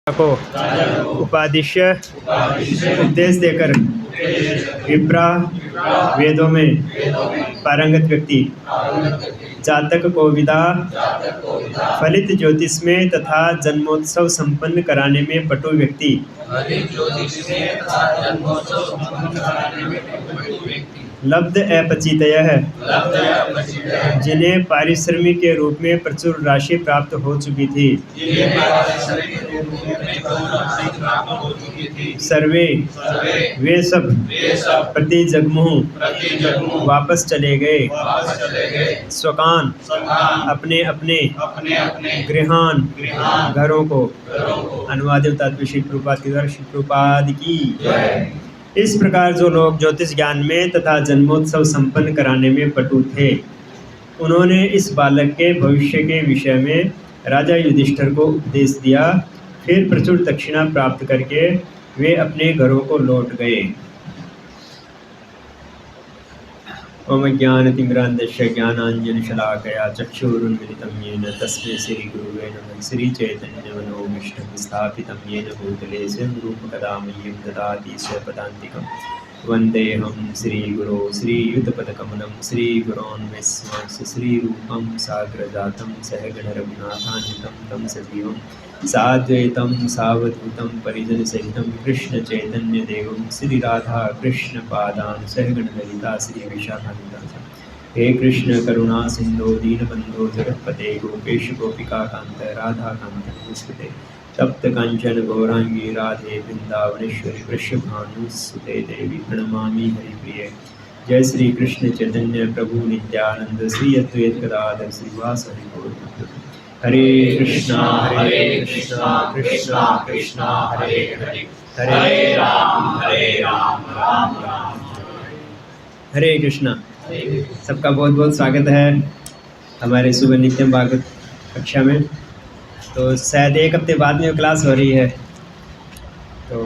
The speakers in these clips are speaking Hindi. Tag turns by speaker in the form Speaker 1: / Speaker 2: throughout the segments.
Speaker 1: को उपादिश्य उपदेश देकर विप्रा वेदों में पारंगत व्यक्ति, जातक को विदा फलित ज्योतिष में तथा जन्मोत्सव संपन्न कराने में पटु व्यक्ति, लब्ध अपचितयः जिन्हें पारिश्रमिक के रूप में प्रचुर राशि प्राप्त हो चुकी थी, सर्वे वे सब प्रति जगमुह वापस चले गए, स्वकान अपने अपने गृहान घरों को। अनुवादित तात्पर्य प्रभुपाद की। इस प्रकार जो लोग ज्योतिष ज्ञान में तथा जन्मोत्सव संपन्न कराने में पटु थे, उन्होंने इस बालक के भविष्य के विषय में राजा युधिष्ठिर को उपदेश दिया। फिर प्रचुर दक्षिणा प्राप्त करके वे अपने घरों को लौट गए। ओम ज्ञानतिमिरान्धस्य ज्ञानाञ्जनशलाकया चक्षुरुन्मिलितं येन तस्मै श्रीगुरुवे नमः। श्रीचैतन्यमनोभीष्टं स्थापितं येन भूतले स्वयं रूपकदा मह्यं ददाति स्वपदान्तिकं। वन्देऽहं श्रीगुरो श्रीयुतपदकमलं श्रीगुरोन् वैष्णवं श्रीरूपं साग्रजातं सहगणरघुनाथान्वितं तं सजीवं साद्वैतं सावधूतं परिजनसहितं कृष्णचैतन्यदेवं श्रीराधाकृष्णपादान् सहगणललिता श्रीविशाखान्वितां। हे कृष्ण करुणा सिन्धो दीनबन्धो जगत्पते गोपेश गोपिकान्त राधाकान्त नमोस्तुते। तप्त कांचन गौरांगी राधे वृंदावनेश्वरी वृषभानुसुते देवी प्रणमामि हरिप्रिये। जय श्री कृष्ण चैतन्य प्रभु नित्यानंद श्री अद्वैत गदाधर श्रीवासादि गौर। हरे कृष्णा कृष्णा कृष्णा हरे हरे, हरे राम राम राम हरे कृष्णा। सबका बहुत बहुत स्वागत है हमारे सुबह नित्यम भागवत कक्षा में। तो शायद एक हफ्ते बाद में क्लास हो रही है, तो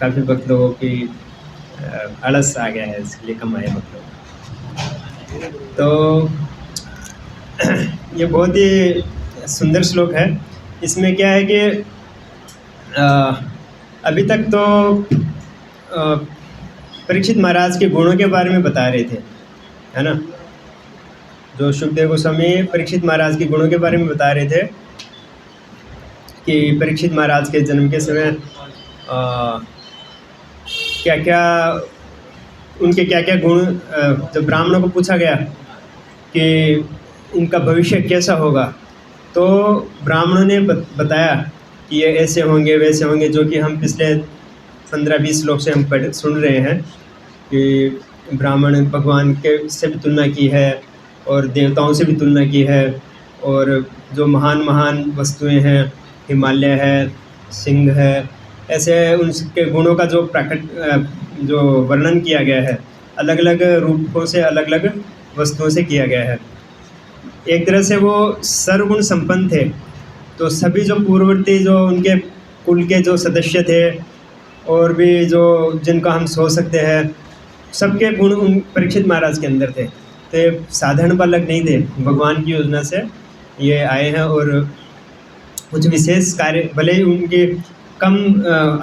Speaker 1: काफ़ी भक्त लोगों की आलस आ गया है, इसलिए कम आए भक्त लोग। तो ये बहुत ही सुंदर श्लोक है। इसमें क्या है कि अभी तक तो परीक्षित महाराज के गुणों के बारे में बता रहे थे, है ना। जो सुखदेव गोस्वामी परीक्षित महाराज के गुणों के बारे में बता रहे थे कि परीक्षित महाराज के जन्म के समय क्या क्या उनके क्या क्या गुण, जब ब्राह्मणों को पूछा गया कि इनका भविष्य कैसा होगा, तो ब्राह्मणों ने बताया कि ये ऐसे होंगे वैसे होंगे, जो कि हम पिछले 15-20 श्लोक से हम सुन रहे हैं कि ब्राह्मण भगवान के से भी तुलना की है और देवताओं से भी तुलना की है, और जो महान महान वस्तुएं हैं, हिमालय है, सिंह है, ऐसे उनके गुणों का जो वर्णन किया गया है, अलग अलग रूपों से अलग अलग वस्तुओं से किया गया है। एक तरह से वो सर्वगुण संपन्न थे, तो सभी जो पूर्ववर्ती जो उनके कुल के जो सदस्य थे और भी जो जिनका हम सोच सकते हैं, सबके गुण उन परीक्षित महाराज के अंदर थे। तो ये साधारण बालक नहीं थे, भगवान की योजना से ये आए हैं और कुछ विशेष कार्य, भले ही उनके कम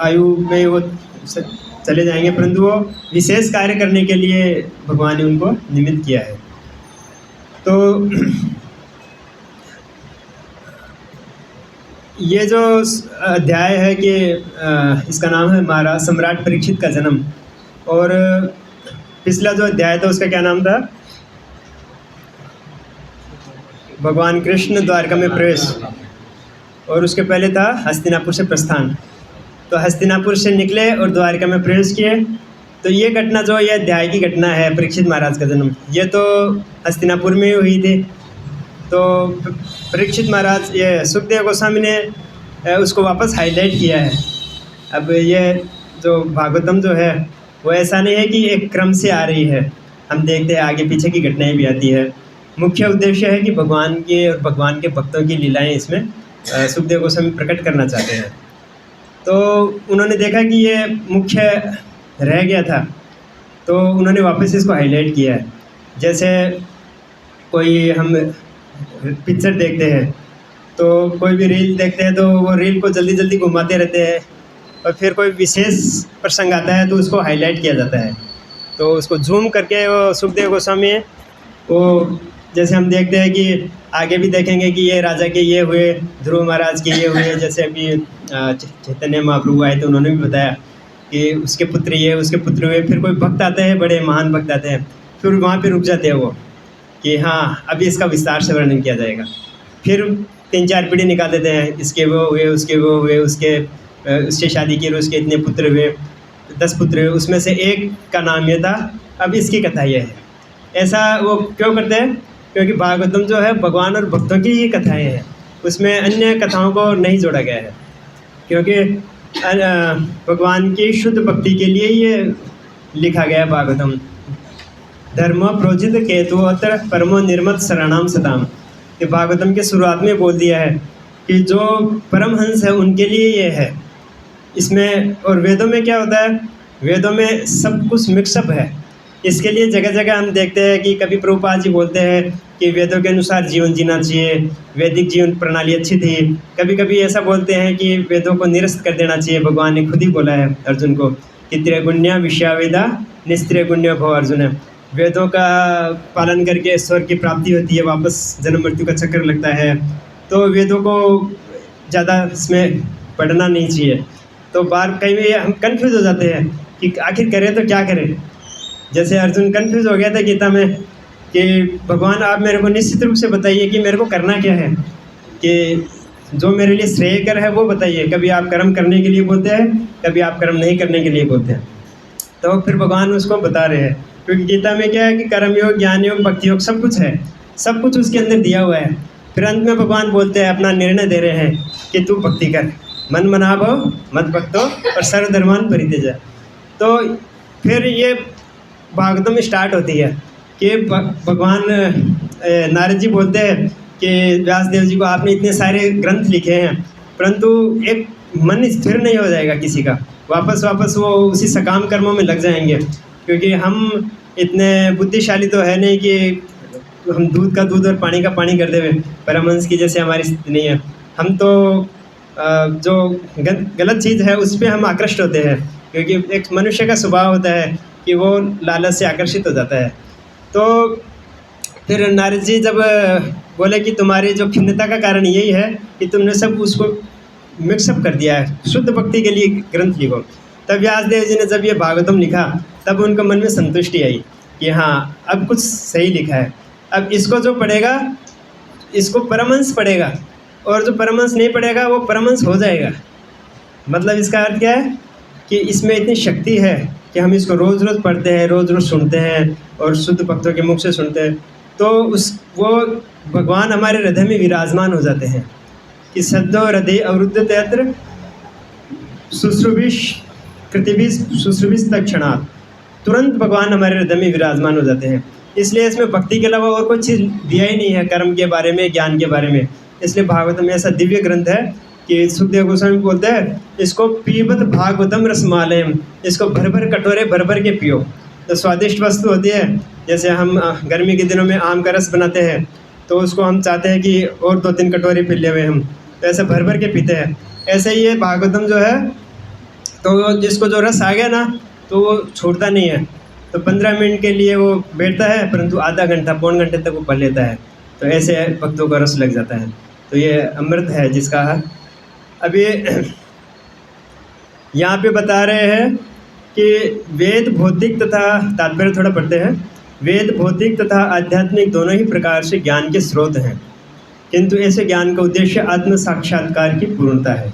Speaker 1: आयु में वो चले जाएंगे, परंतु वो विशेष कार्य करने के लिए भगवान ने उनको निमित्त किया है। तो ये जो अध्याय है कि इसका नाम है महाराज सम्राट परीक्षित का जन्म, और पिछला जो अध्याय था उसका क्या नाम था, भगवान कृष्ण द्वारका में प्रवेश, और उसके पहले था हस्तिनापुर से प्रस्थान। तो हस्तिनापुर से निकले और द्वारका में प्रवेश किए। तो ये घटना जो ये अध्याय की घटना है, परीक्षित महाराज का जन्म, ये तो हस्तिनापुर में हुई थी। तो परीक्षित महाराज, ये सुखदेव गोस्वामी ने उसको वापस हाईलाइट किया है। अब ये जो भागवतम जो है वो ऐसा नहीं है कि एक क्रम से आ रही है, हम देखते हैं आगे पीछे की घटनाएं भी आती है। मुख्य उद्देश्य है कि भगवान के और भगवान के भक्तों की लीलाएं इसमें सुखदेव गोस्वामी प्रकट करना चाहते हैं। तो उन्होंने देखा कि ये मुख्य रह गया था, तो उन्होंने वापस इसको हाईलाइट किया है। जैसे कोई हम पिक्चर देखते हैं तो कोई भी रील देखते हैं तो वो रील को जल्दी जल्दी घुमाते रहते हैं, और फिर कोई विशेष प्रसंग आता है तो उसको हाईलाइट किया जाता है, तो उसको जूम करके वो सुखदेव गोस्वामी वो, जैसे हम देखते हैं कि आगे भी देखेंगे कि ये राजा के ये हुए, ध्रुव महाराज के ये हुए, जैसे अभी चैतन्य महाप्रभु आए तो उन्होंने भी बताया कि उसके पुत्र ये, उसके पुत्र हुए। फिर कोई भक्त आते हैं, बड़े महान भक्त आते हैं, फिर वहाँ पे रुक जाते हैं वो कि हाँ अभी इसका विस्तार से वर्णन किया जाएगा। फिर 3-4 पीढ़ी निकाल देते हैं, इसके वो हुए, उसके वो हुए, उससे शादी की, उसके इतने पुत्र हुए, 10 पुत्र हुए, उसमें से एक का नाम ये था, अब इसकी कथा ये है। ऐसा वो क्यों करते हैं? क्योंकि भागवतम जो है भगवान और भक्तों की ही कथाएं हैं, उसमें अन्य कथाओं को नहीं जोड़ा गया है, क्योंकि भगवान की शुद्ध भक्ति के लिए ये लिखा गया है भागवतम। धर्म प्रोजित केतुअत्र परमो निर्मत शरणाम सताम, ये भागवतम के शुरुआत में बोल दिया है कि जो परमहंस है उनके लिए ये है। इसमें और वेदों में क्या होता है, वेदों में सब कुछ मिक्सअप है। इसके लिए जगह जगह हम देखते हैं कि कभी प्रभुपाद जी बोलते हैं कि वेदों के अनुसार जीवन जीना चाहिए, वैदिक जीवन प्रणाली अच्छी थी। कभी कभी ऐसा बोलते हैं कि वेदों को निरस्त कर देना चाहिए। भगवान ने खुद ही बोला है अर्जुन को कि त्रिगुण्य विश्यावेदा निस्त्रिगुण्य भव अर्जुन। वेदों का पालन करके ईश्वर की प्राप्ति होती है, वापस जन्म मृत्यु का चक्कर लगता है। तो वेदों को ज़्यादा इसमें पढ़ना नहीं चाहिए। तो बार कई में हम कन्फ्यूज़ हो जाते हैं कि आखिर करें तो क्या करें। जैसे अर्जुन कन्फ्यूज़ हो गया था गीता में कि भगवान आप मेरे को निश्चित रूप से बताइए कि मेरे को करना क्या है, कि जो मेरे लिए श्रेयकर है वो बताइए। कभी आप कर्म करने के लिए बोलते हैं, कभी आप कर्म नहीं करने के लिए बोलते हैं। तो फिर भगवान उसको बता रहे हैं, क्योंकि गीता में क्या है कि कर्म योग, ज्ञान योग, भक्ति योग सब कुछ है, सब कुछ उसके अंदर दिया हुआ है। फिर अंत में भगवान बोलते हैं, अपना निर्णय दे रहे हैं कि तू भक्ति कर, मन मना भव मत भक्तो और सर्वधर्मान परित्यज। तो फिर ये भागवतम स्टार्ट होती है कि भगवान नारद जी बोलते हैं कि व्यासदेव जी को आपने इतने सारे ग्रंथ लिखे हैं, परंतु एक मन स्थिर नहीं हो जाएगा किसी का, वापस वो उसी सकाम कर्मों में लग जाएंगे। क्योंकि हम इतने बुद्धिशाली तो है नहीं कि हम दूध का दूध और पानी का पानी कर देवे, परमहंस की जैसे हमारी स्थिति नहीं है। हम तो जो गलत चीज़ है उस पर हम आकृष्ट होते हैं, क्योंकि एक मनुष्य का स्वभाव होता है कि वो लालच से आकर्षित हो जाता है। तो फिर नारद जी जब बोले कि तुम्हारी जो खिन्नता का कारण यही है कि तुमने सब उसको मिक्सअप कर दिया है, शुद्ध भक्ति के लिए ग्रंथ लिखो। तब व्यासदेव जी ने जब ये भागवतम लिखा तब उनके मन में संतुष्टि आई कि हाँ अब कुछ सही लिखा है, अब इसको जो पढ़ेगा इसको परमहंस पढ़ेगा, और जो परमहंस नहीं पढ़ेगा वो परमहंस हो जाएगा। मतलब इसका अर्थ क्या है कि इसमें इतनी शक्ति है कि हम इसको रोज़ रोज़ पढ़ते हैं, रोज़ रोज़ सुनते हैं और शुद्ध भक्तों के मुख से सुनते हैं, तो वो भगवान हमारे हृदय में विराजमान हो जाते हैं कि सद्यो हृदय अवरुद्ध तत्र शुश्रूभिष कृतिभिः शुश्रूभिः तत्क्षणात्, तुरंत भगवान हमारे हृदय में विराजमान हो जाते हैं। इसलिए इसमें भक्ति के अलावा और कोई चीज़ दिया ही नहीं है, कर्म के बारे में, ज्ञान के बारे में। इसलिए भागवतम ऐसा दिव्य ग्रंथ है कि सुखदेव गोस्वामी बोलते हैं इसको पीबत भागवतम रसमालयम, इसको भर भर कटोरे भर भर के पियो। तो स्वादिष्ट वस्तु होती है, जैसे हम गर्मी के दिनों में आम का रस बनाते हैं तो उसको हम चाहते हैं कि और 2-3 कटोरे पी ले हुए हम, तो ऐसे भर भर के पीते हैं। ऐसे ही ये भागवतम जो है तो जिसको जो रस आ गया ना तो वो छोड़ता नहीं है। तो 15 मिनट के लिए वो बैठता है, परंतु आधा घंटा पौन घंटे तक वो पढ़ लेता है। तो ऐसे भक्तों का रस लग जाता है। तो ये अमृत है जिसका अभी यहाँ पे बता रहे हैं कि वेद भौतिक तथा, तात्पर्य थोड़ा पढ़ते हैं, वेद भौतिक तथा आध्यात्मिक दोनों ही प्रकार से ज्ञान के स्रोत हैं, किंतु ऐसे ज्ञान का उद्देश्य आत्म साक्षात्कार की पूर्णता है।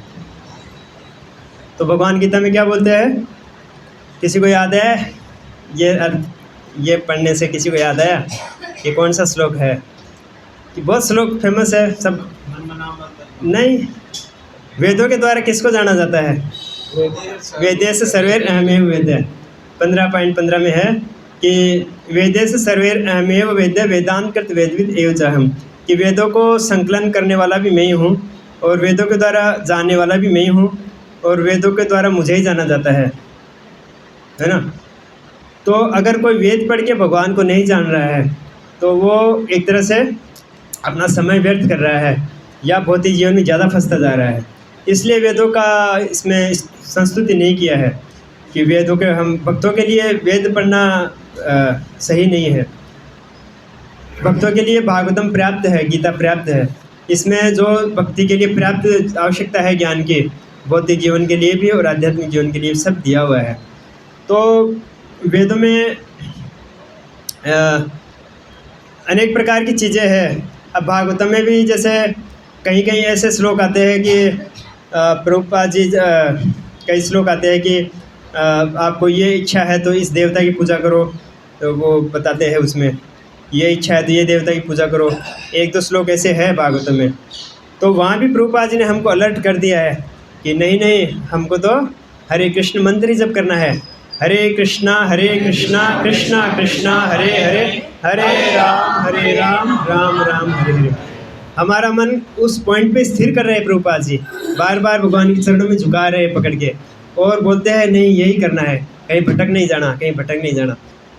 Speaker 1: तो भगवान गीता में क्या बोलते हैं, किसी को याद है ये पढ़ने से किसी को याद आया ये कौन सा श्लोक है? कि बहुत श्लोक फेमस है सब नहीं, वेदों के द्वारा किसको जाना जाता है? वेदेश सर्वैर अहमेव वेद, 15.15 में है कि वेदेश सर्वैर अहमेव वेद वेदांत कृत वेदविद एव चाहम, कि वेदों को संकलन करने वाला भी मैं ही हूँ और वेदों के द्वारा जानने वाला भी मैं ही हूँ और वेदों के द्वारा मुझे ही जाना जाता है ना। तो अगर कोई वेद पढ़ के भगवान को नहीं जान रहा है तो वो एक तरह से अपना समय व्यर्थ कर रहा है। या भौतिक जीवन में ज़्यादा फंसता जा रहा है। इसलिए वेदों का इसमें संस्तुति नहीं किया है कि वेदों के हम भक्तों के लिए वेद पढ़ना सही नहीं है। भक्तों के लिए भागवतम पर्याप्त है, गीता पर्याप्त है। इसमें जो भक्ति के लिए पर्याप्त आवश्यकता है ज्ञान की, भौतिक जीवन के लिए भी और आध्यात्मिक जीवन के लिए सब दिया हुआ है। तो वेदों में अनेक प्रकार की चीज़ें हैं। अब भागवतम में भी जैसे कहीं कहीं ऐसे श्लोक आते हैं कि प्रभुपाद जी कई श्लोक आते हैं कि आपको ये इच्छा है तो इस देवता की पूजा करो, तो वो बताते हैं उसमें ये इच्छा है तो ये देवता की पूजा करो। एक दो श्लोक ऐसे है भागवतम में। तो वहाँ भी प्रभुपाद जी ने हमको अलर्ट कर दिया है कि नहीं नहीं, हमको तो हरे कृष्ण मंत्र ही जप करना है। हरे कृष्णा कृष्णा कृष्णा हरे हरे, हरे राम राम राम हरे हरे। हमारा मन उस पॉइंट पे स्थिर कर रहे हैं प्रभुपाद जी, बार बार भगवान के चरणों में झुका रहे हैं पकड़ के, और बोलते हैं नहीं यही करना है, कहीं भटक नहीं जाना, कहीं भटक नहीं जाना।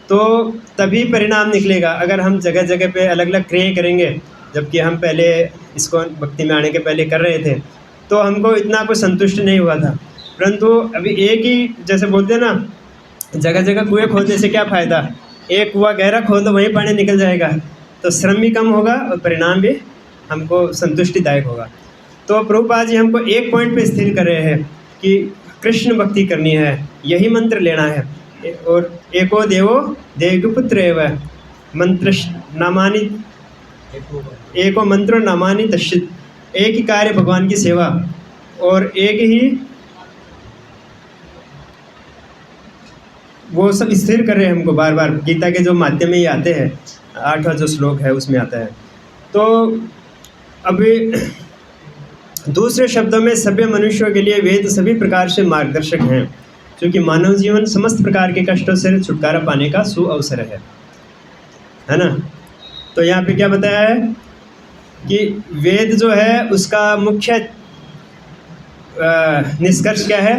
Speaker 1: तो तभी परिणाम निकलेगा। अगर हम जगह जगह पे अलग अलग क्रियाएं करेंगे, जबकि हम पहले इसको भक्ति में आने के पहले कर रहे थे, तो हमको इतना कोई संतुष्ट नहीं हुआ था। परंतु अभी एक ही, जैसे बोलते हैं ना, जगह जगह कुएँ खोदने से क्या फ़ायदा, एक कुआं गहरा खोद दो वहीं पानी निकल जाएगा। तो श्रम भी कम होगा और परिणाम भी हमको संतुष्टिदायक होगा। तो प्रभुपाद जी हमको एक पॉइंट पे स्थिर कर रहे हैं कि कृष्ण भक्ति करनी है, यही मंत्र लेना है। और एको देवो देवपुत्र एवं मंत्र नामानि, एको मंत्रो नामानि तश्चित। एक ही कार्य भगवान की सेवा, और एक ही वो सब स्थिर कर रहे हैं हमको बार बार। गीता के जो माध्यम में ये आते हैं, 8वां जो श्लोक है उसमें आता है। तो अभी दूसरे शब्दों में सभ्य मनुष्यों के लिए वेद सभी प्रकार से मार्गदर्शक हैं, क्योंकि मानव जीवन समस्त प्रकार के कष्टों से छुटकारा पाने का सुअवसर है ना। तो यहाँ पे क्या बताया है कि वेद जो है उसका मुख्य निष्कर्ष क्या है।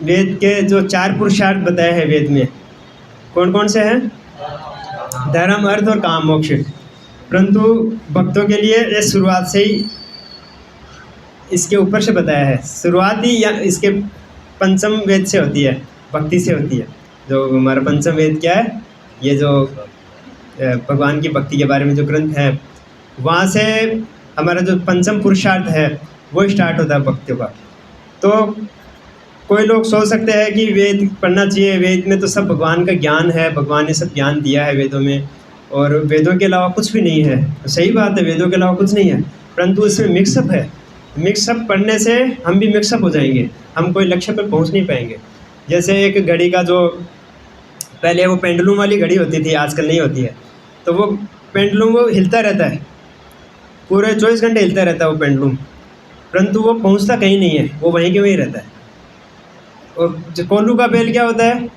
Speaker 1: वेद के जो 4 पुरुषार्थ बताए हैं वेद में, कौन कौन से हैं? धर्म, अर्थ और काम, मोक्ष। परंतु भक्तों के लिए ये शुरुआत से ही इसके ऊपर से बताया है। शुरुआत ही या इसके पंचम वेद से होती है, भक्ति से होती है। जो हमारा पंचम वेद क्या है, ये जो भगवान की भक्ति के बारे में जो ग्रंथ है, वहाँ से हमारा जो पंचम पुरुषार्थ है वो स्टार्ट होता है भक्तियों का। तो कोई लोग सोच सकते हैं कि वेद पढ़ना चाहिए, वेद में तो सब भगवान का ज्ञान है, भगवान ने सब ज्ञान दिया है वेदों में, और वेदों के अलावा कुछ भी नहीं है। तो सही बात है, वेदों के अलावा कुछ नहीं है, परंतु इसमें मिक्सअप है। मिक्सअप पढ़ने से हम भी मिक्सअप हो जाएंगे, हम कोई लक्ष्य पर पहुंच नहीं पाएंगे। जैसे एक घड़ी का जो पहले वो पेंडुलम वाली घड़ी होती थी, आजकल नहीं होती है, तो वो पेंडुलम वो हिलता रहता है, पूरे 24 घंटे हिलता रहता है वो पेंडुलम, परंतु वो पहुंचता कहीं नहीं है, वो वहीं के वहीं रहता है। और जो कोल्लू का बेल क्या होता है,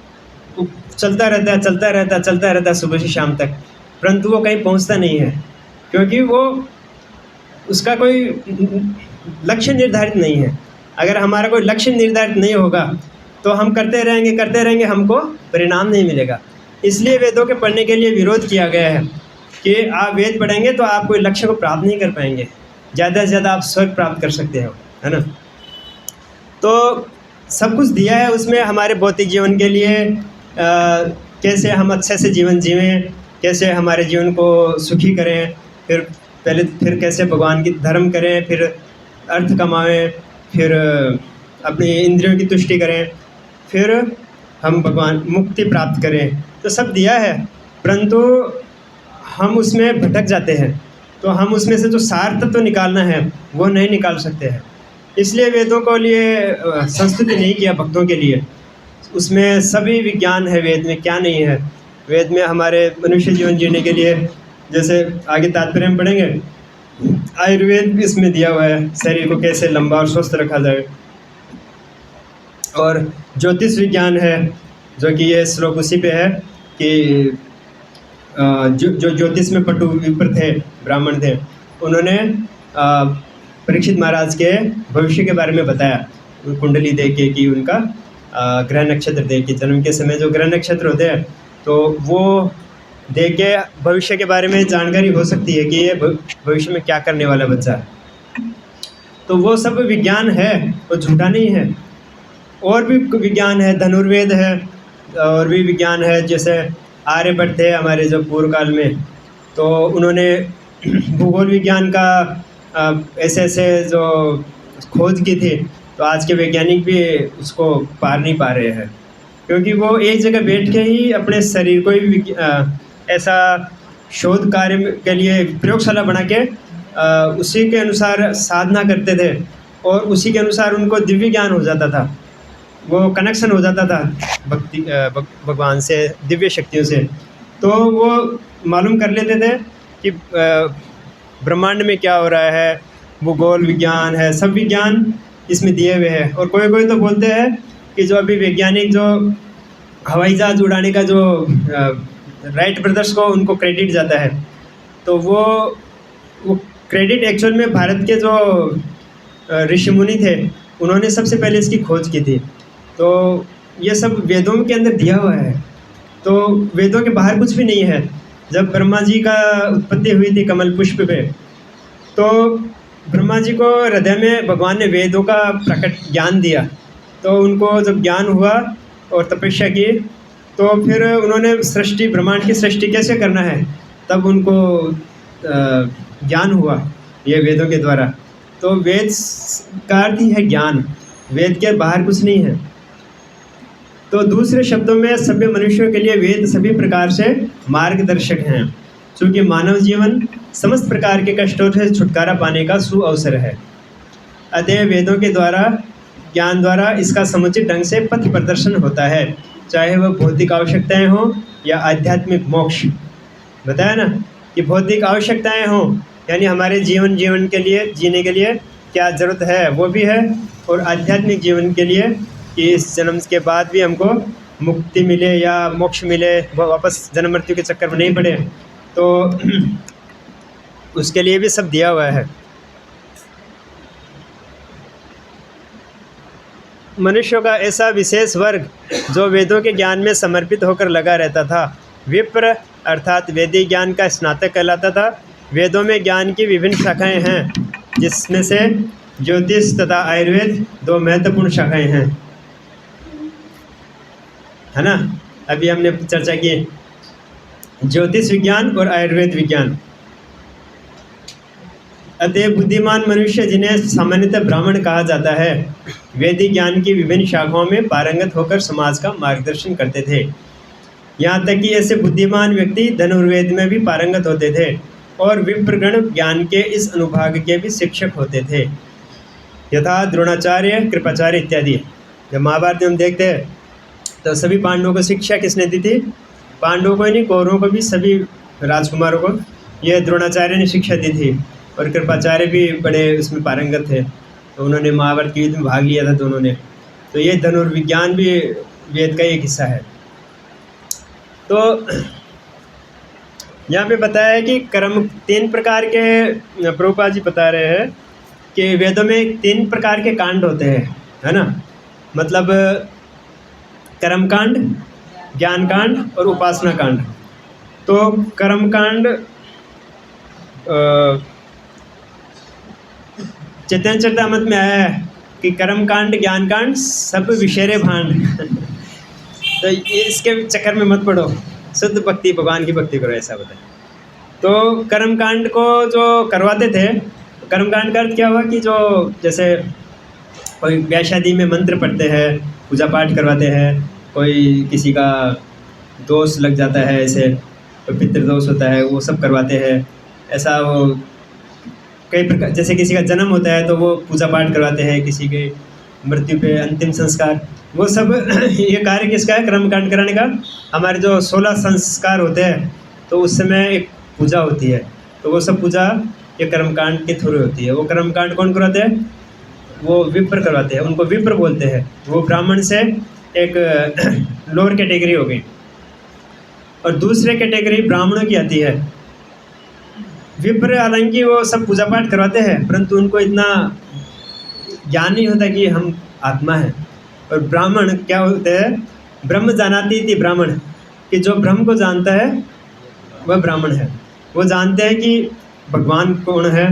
Speaker 1: वो चलता रहता है सुबह से शाम तक, परंतु वो कहीं पहुंचता नहीं है, क्योंकि वो उसका कोई लक्ष्य निर्धारित नहीं है। अगर हमारा कोई लक्ष्य निर्धारित नहीं होगा तो हम करते रहेंगे, हमको परिणाम नहीं मिलेगा। इसलिए वेदों के पढ़ने के लिए विरोध किया गया है कि आप वेद पढ़ेंगे तो आप कोई लक्ष्य को प्राप्त नहीं कर पाएंगे, ज़्यादा से ज़्यादा आप स्वर्ग प्राप्त कर सकते हो, है ना। तो सब कुछ दिया है उसमें हमारे भौतिक जीवन के लिए, कैसे हम अच्छे से जीवन जीवें, कैसे हमारे जीवन को सुखी करें, फिर कैसे भगवान की धर्म करें, फिर अर्थ कमाएं, फिर अपनी इंद्रियों की तुष्टि करें, फिर हम भगवान मुक्ति प्राप्त करें। तो सब दिया है, परंतु हम उसमें भटक जाते हैं। तो हम उसमें से जो सार तत्व निकालना है वो नहीं निकाल सकते हैं। इसलिए वेदों को लिए संस्तुति नहीं किया भक्तों के लिए। उसमें सभी विज्ञान है वेद में, क्या नहीं है। वेद में हमारे मनुष्य जीवन जीने के लिए, जैसे आगे तात्पर्य में पढ़ेंगे, आयुर्वेद भी इसमें दिया हुआ है, शरीर को कैसे लंबा और स्वस्थ रखा जाए। और ज्योतिष विज्ञान है, जो कि ये श्लोक उसी पे है कि जो ज्योतिष में पटु विप्र थे, ब्राह्मण थे, उन्होंने परीक्षित महाराज के भविष्य के बारे में बताया, कुंडली दे के कि उनका ग्रह नक्षत्र दे के, जन्म के समय जो ग्रह नक्षत्र होते हैं तो वो देख के भविष्य के बारे में जानकारी हो सकती है कि ये भविष्य में क्या करने वाला बच्चा है। तो वो सब विज्ञान है, वो झूठा नहीं है। और भी विज्ञान है, धनुर्वेद है, और भी विज्ञान है, जैसे आर्यभट्ट थे हमारे जो पूर्व काल में, तो उन्होंने भूगोल विज्ञान का ऐसे ऐसे जो खोज की थी, तो आज के वैज्ञानिक भी उसको पार नहीं पा रहे हैं, क्योंकि वो एक जगह बैठ के ही अपने शरीर को ही ऐसा शोध कार्य के लिए प्रयोगशाला बना के उसी के अनुसार साधना करते थे, और उसी के अनुसार उनको दिव्य ज्ञान हो जाता था, वो कनेक्शन हो जाता था भगवान से, दिव्य शक्तियों से। तो वो मालूम कर लेते थे कि ब्रह्मांड में क्या हो रहा है, भूगोल विज्ञान है, सब विज्ञान इसमें दिए हुए हैं। और कोई कोई तो बोलते हैं कि जो अभी वैज्ञानिक जो हवाई जहाज़ उड़ाने का जो राइट ब्रदर्स को उनको क्रेडिट जाता है, तो वो क्रेडिट एक्चुअल में भारत के जो ऋषि मुनि थे उन्होंने सबसे पहले इसकी खोज की थी। तो ये सब वेदों के अंदर दिया हुआ है, तो वेदों के बाहर कुछ भी नहीं है। जब ब्रह्मा जी का उत्पत्ति हुई थी कमल पुष्प पे, तो ब्रह्मा जी को हृदय में भगवान ने वेदों का प्रकट ज्ञान दिया। तो उनको जब ज्ञान हुआ और तपस्या की, तो फिर उन्होंने सृष्टि, ब्रह्मांड की सृष्टि कैसे करना है, तब उनको ज्ञान हुआ ये वेदों के द्वारा। तो वेद का अर्थ ही है ज्ञान, वेद के बाहर कुछ नहीं है। तो दूसरे शब्दों में सभ्य मनुष्यों के लिए वेद सभी प्रकार से मार्गदर्शक हैं, क्योंकि मानव जीवन समस्त प्रकार के कष्टों से छुटकारा पाने का सुअवसर है। अतः वेदों के द्वारा, ज्ञान द्वारा इसका समुचित ढंग से पथ प्रदर्शन होता है, चाहे वह भौतिक आवश्यकताएं हों या आध्यात्मिक मोक्ष। बताया ना कि भौतिक आवश्यकताएं हों, यानी हमारे जीवन के लिए, जीने के लिए क्या ज़रूरत है वो भी है, और आध्यात्मिक जीवन के लिए कि इस जन्म के बाद भी हमको मुक्ति मिले या मोक्ष मिले, वो वापस जन्म मृत्यु के चक्कर में नहीं पड़े, तो उसके लिए भी सब दिया हुआ है। मनुष्यों का ऐसा विशेष वर्ग जो वेदों के ज्ञान में समर्पित होकर लगा रहता था, विप्र अर्थात वैदिक ज्ञान का स्नातक कहलाता था। वेदों में ज्ञान की विभिन्न शाखाएं हैं, जिसमें से ज्योतिष तथा आयुर्वेद दो महत्वपूर्ण शाखाएं हैं, है ना। अभी हमने चर्चा की ज्योतिष विज्ञान और आयुर्वेद विज्ञान। अतः बुद्धिमान मनुष्य, जिन्हें सामान्यतः ब्राह्मण कहा जाता है, वैदिक ज्ञान की विभिन्न शाखाओं में पारंगत होकर समाज का मार्गदर्शन करते थे। यहाँ तक कि ऐसे बुद्धिमान व्यक्ति धनुर्वेद में भी पारंगत होते थे और विप्रगण ज्ञान के इस अनुभाग के भी शिक्षक होते थे, यथा द्रोणाचार्य, कृपाचार्य इत्यादि। जब महाभारत में हम देखते हैं तो सभी पांडवों को शिक्षा किसने दी थी? पांडवों को ही नहीं, कौरवों को भी, सभी राजकुमारों को यह द्रोणाचार्य ने शिक्षा दी थी। और कृपाचार्य भी बड़े उसमें पारंगत थे, तो उन्होंने महाभारत के युद्ध में भाग लिया था दोनों ने। तो ये धनुर्विज्ञान भी वेद का एक हिस्सा है। तो यहाँ पे बताया है कि कर्म 3 प्रकार के, प्रभुपाद जी बता रहे हैं कि वेदों में 3 प्रकार के कांड होते हैं, है ना। मतलब कर्म कांड, ज्ञान कांड और उपासना कांड। तो कर्म कांड चैतन्य चरितामृत में आया है कि कर्म कांड, ज्ञान कांड सब विषेरे भांड। तो ये इसके चक्कर में मत पड़ो, शुद्ध भक्ति, भगवान की भक्ति करो, ऐसा बताए। तो कर्म कांड को जो करवाते थे, कर्म कांड का अर्थ क्या हुआ कि जो जैसे कोई ब्याह शादी में मंत्र पढ़ते हैं, पूजा पाठ करवाते हैं, कोई किसी का दोष लग जाता है, ऐसे कोई पितृदोष होता है, वो सब करवाते हैं। ऐसा वो कई प्रकार, जैसे किसी का जन्म होता है तो वो पूजा पाठ करवाते हैं, किसी के मृत्यु पे अंतिम संस्कार, वो सब ये कार्य किसका है? कर्मकांड कराने का। हमारे जो 16 संस्कार होते हैं तो उस समय एक पूजा होती है, तो वो सब पूजा ये कर्मकांड के थ्रू होती है। वो कर्मकांड कौन करवाते हैं? वो विप्र करवाते हैं, उनको विप्र बोलते हैं। वो ब्राह्मण से एक लोअर कैटेगरी हो गई, और दूसरे कैटेगरी ब्राह्मणों की आती है। विप्र हालांकि वो सब पूजा पाठ करवाते हैं, परंतु उनको इतना ज्ञान नहीं होता कि हम आत्मा है। और ब्राह्मण क्या होते हैं? ब्रह्म जानाती थी ब्राह्मण, कि जो ब्रह्म को जानता है वह ब्राह्मण है। वो जानते हैं कि भगवान कौन है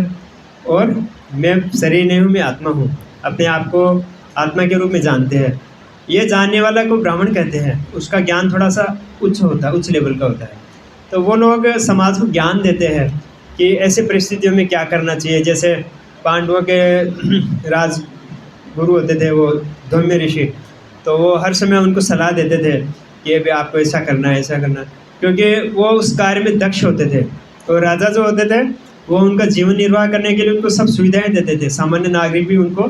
Speaker 1: और मैं शरीर नहीं हूँ, मैं आत्मा हूँ, अपने आप को आत्मा के रूप में जानते हैं। ये जानने वाला को ब्राह्मण कहते हैं। उसका ज्ञान थोड़ा सा उच्च होता है, उच्च लेवल का होता है। तो वो लोग समाज को ज्ञान देते हैं कि ऐसे परिस्थितियों में क्या करना चाहिए। जैसे पांडवों के राज गुरु होते थे वो धौम्य ऋषि, तो वो हर समय उनको सलाह देते थे कि भी आपको ऐसा करना है, ऐसा करना है, क्योंकि वो उस कार्य में दक्ष होते थे। तो राजा जो होते थे वो उनका जीवन निर्वाह करने के लिए उनको सब सुविधाएं देते थे। सामान्य नागरिक भी उनको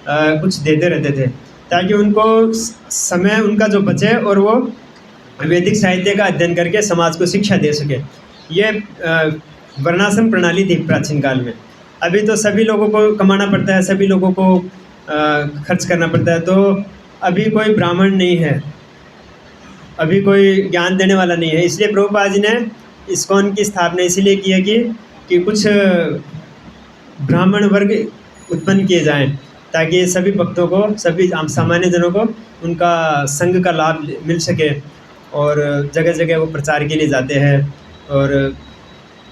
Speaker 1: कुछ देते रहते थे ताकि उनको समय उनका जो बचे और वो वैदिक साहित्य का अध्ययन करके समाज को शिक्षा दे सके। ये वर्णाश्रम प्रणाली थी प्राचीन काल में। अभी तो सभी लोगों को कमाना पड़ता है, सभी लोगों को खर्च करना पड़ता है, तो अभी कोई ब्राह्मण नहीं है, अभी कोई ज्ञान देने वाला नहीं है। इसलिए प्रभुपाद जी ने इस्कॉन की स्थापना इसीलिए की है कि कुछ ब्राह्मण वर्ग उत्पन्न किए जाएं ताकि सभी भक्तों को, सभी सामान्य जनों को उनका संघ का लाभ मिल सके। और जगह जगह वो प्रचार के लिए जाते हैं और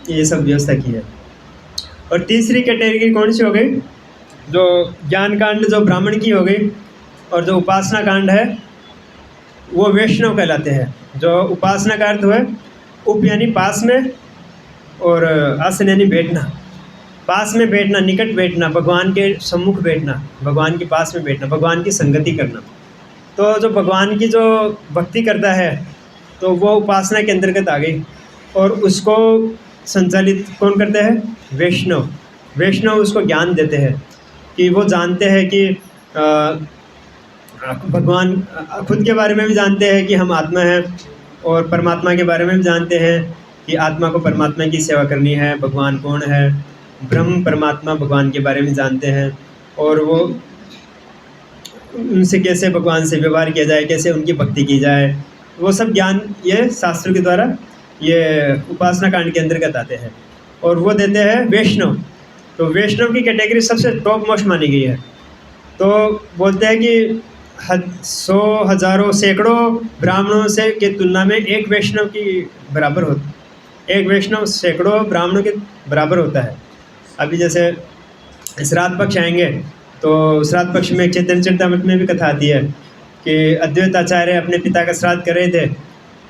Speaker 1: ये सब व्यवस्था की है। और तीसरी कैटेगरी कौन सी हो गई? जो ज्ञान कांड जो ब्राह्मण की हो गई, और जो उपासना कांड है वो वैष्णव कहलाते हैं। जो उपासना का अर्थ है उप यानी पास में, और आसन यानी बैठना। पास में बैठना, निकट बैठना, भगवान के सम्मुख बैठना, भगवान के पास में बैठना, भगवान की संगति करना। तो जो भगवान की जो भक्ति करता है तो वो उपासना के अंतर्गत आ गई। और उसको संचालित कौन करते हैं? वैष्णव। वैष्णव उसको ज्ञान देते हैं कि वो जानते हैं कि भगवान खुद के बारे में भी जानते हैं कि हम आत्मा हैं, और परमात्मा के बारे में भी जानते हैं कि आत्मा को परमात्मा की सेवा करनी है, भगवान कौन है, ब्रह्म परमात्मा भगवान के बारे में जानते हैं। और वो उनसे कैसे भगवान से व्यवहार किया जाए, कैसे उनकी भक्ति की जाए, वो सब ज्ञान ये शास्त्रों के द्वारा ये उपासना कांड के अंतर्गत आते हैं। और वो देते हैं वैष्णव। तो वैष्णव की कैटेगरी सबसे टॉप मोस्ट मानी गई है। तो बोलते हैं कि सौ हजारों सैकड़ों ब्राह्मणों से के तुलना में एक वैष्णव की बराबर होता, एक वैष्णव सैकड़ों ब्राह्मणों के बराबर होता है। अभी जैसे श्राद्ध पक्ष आएंगे तो श्राद्ध पक्ष में चैतन्य चरितामृत में भी कथा आती है कि अद्वैत आचार्य अपने पिता का श्राद्ध कर रहे थे,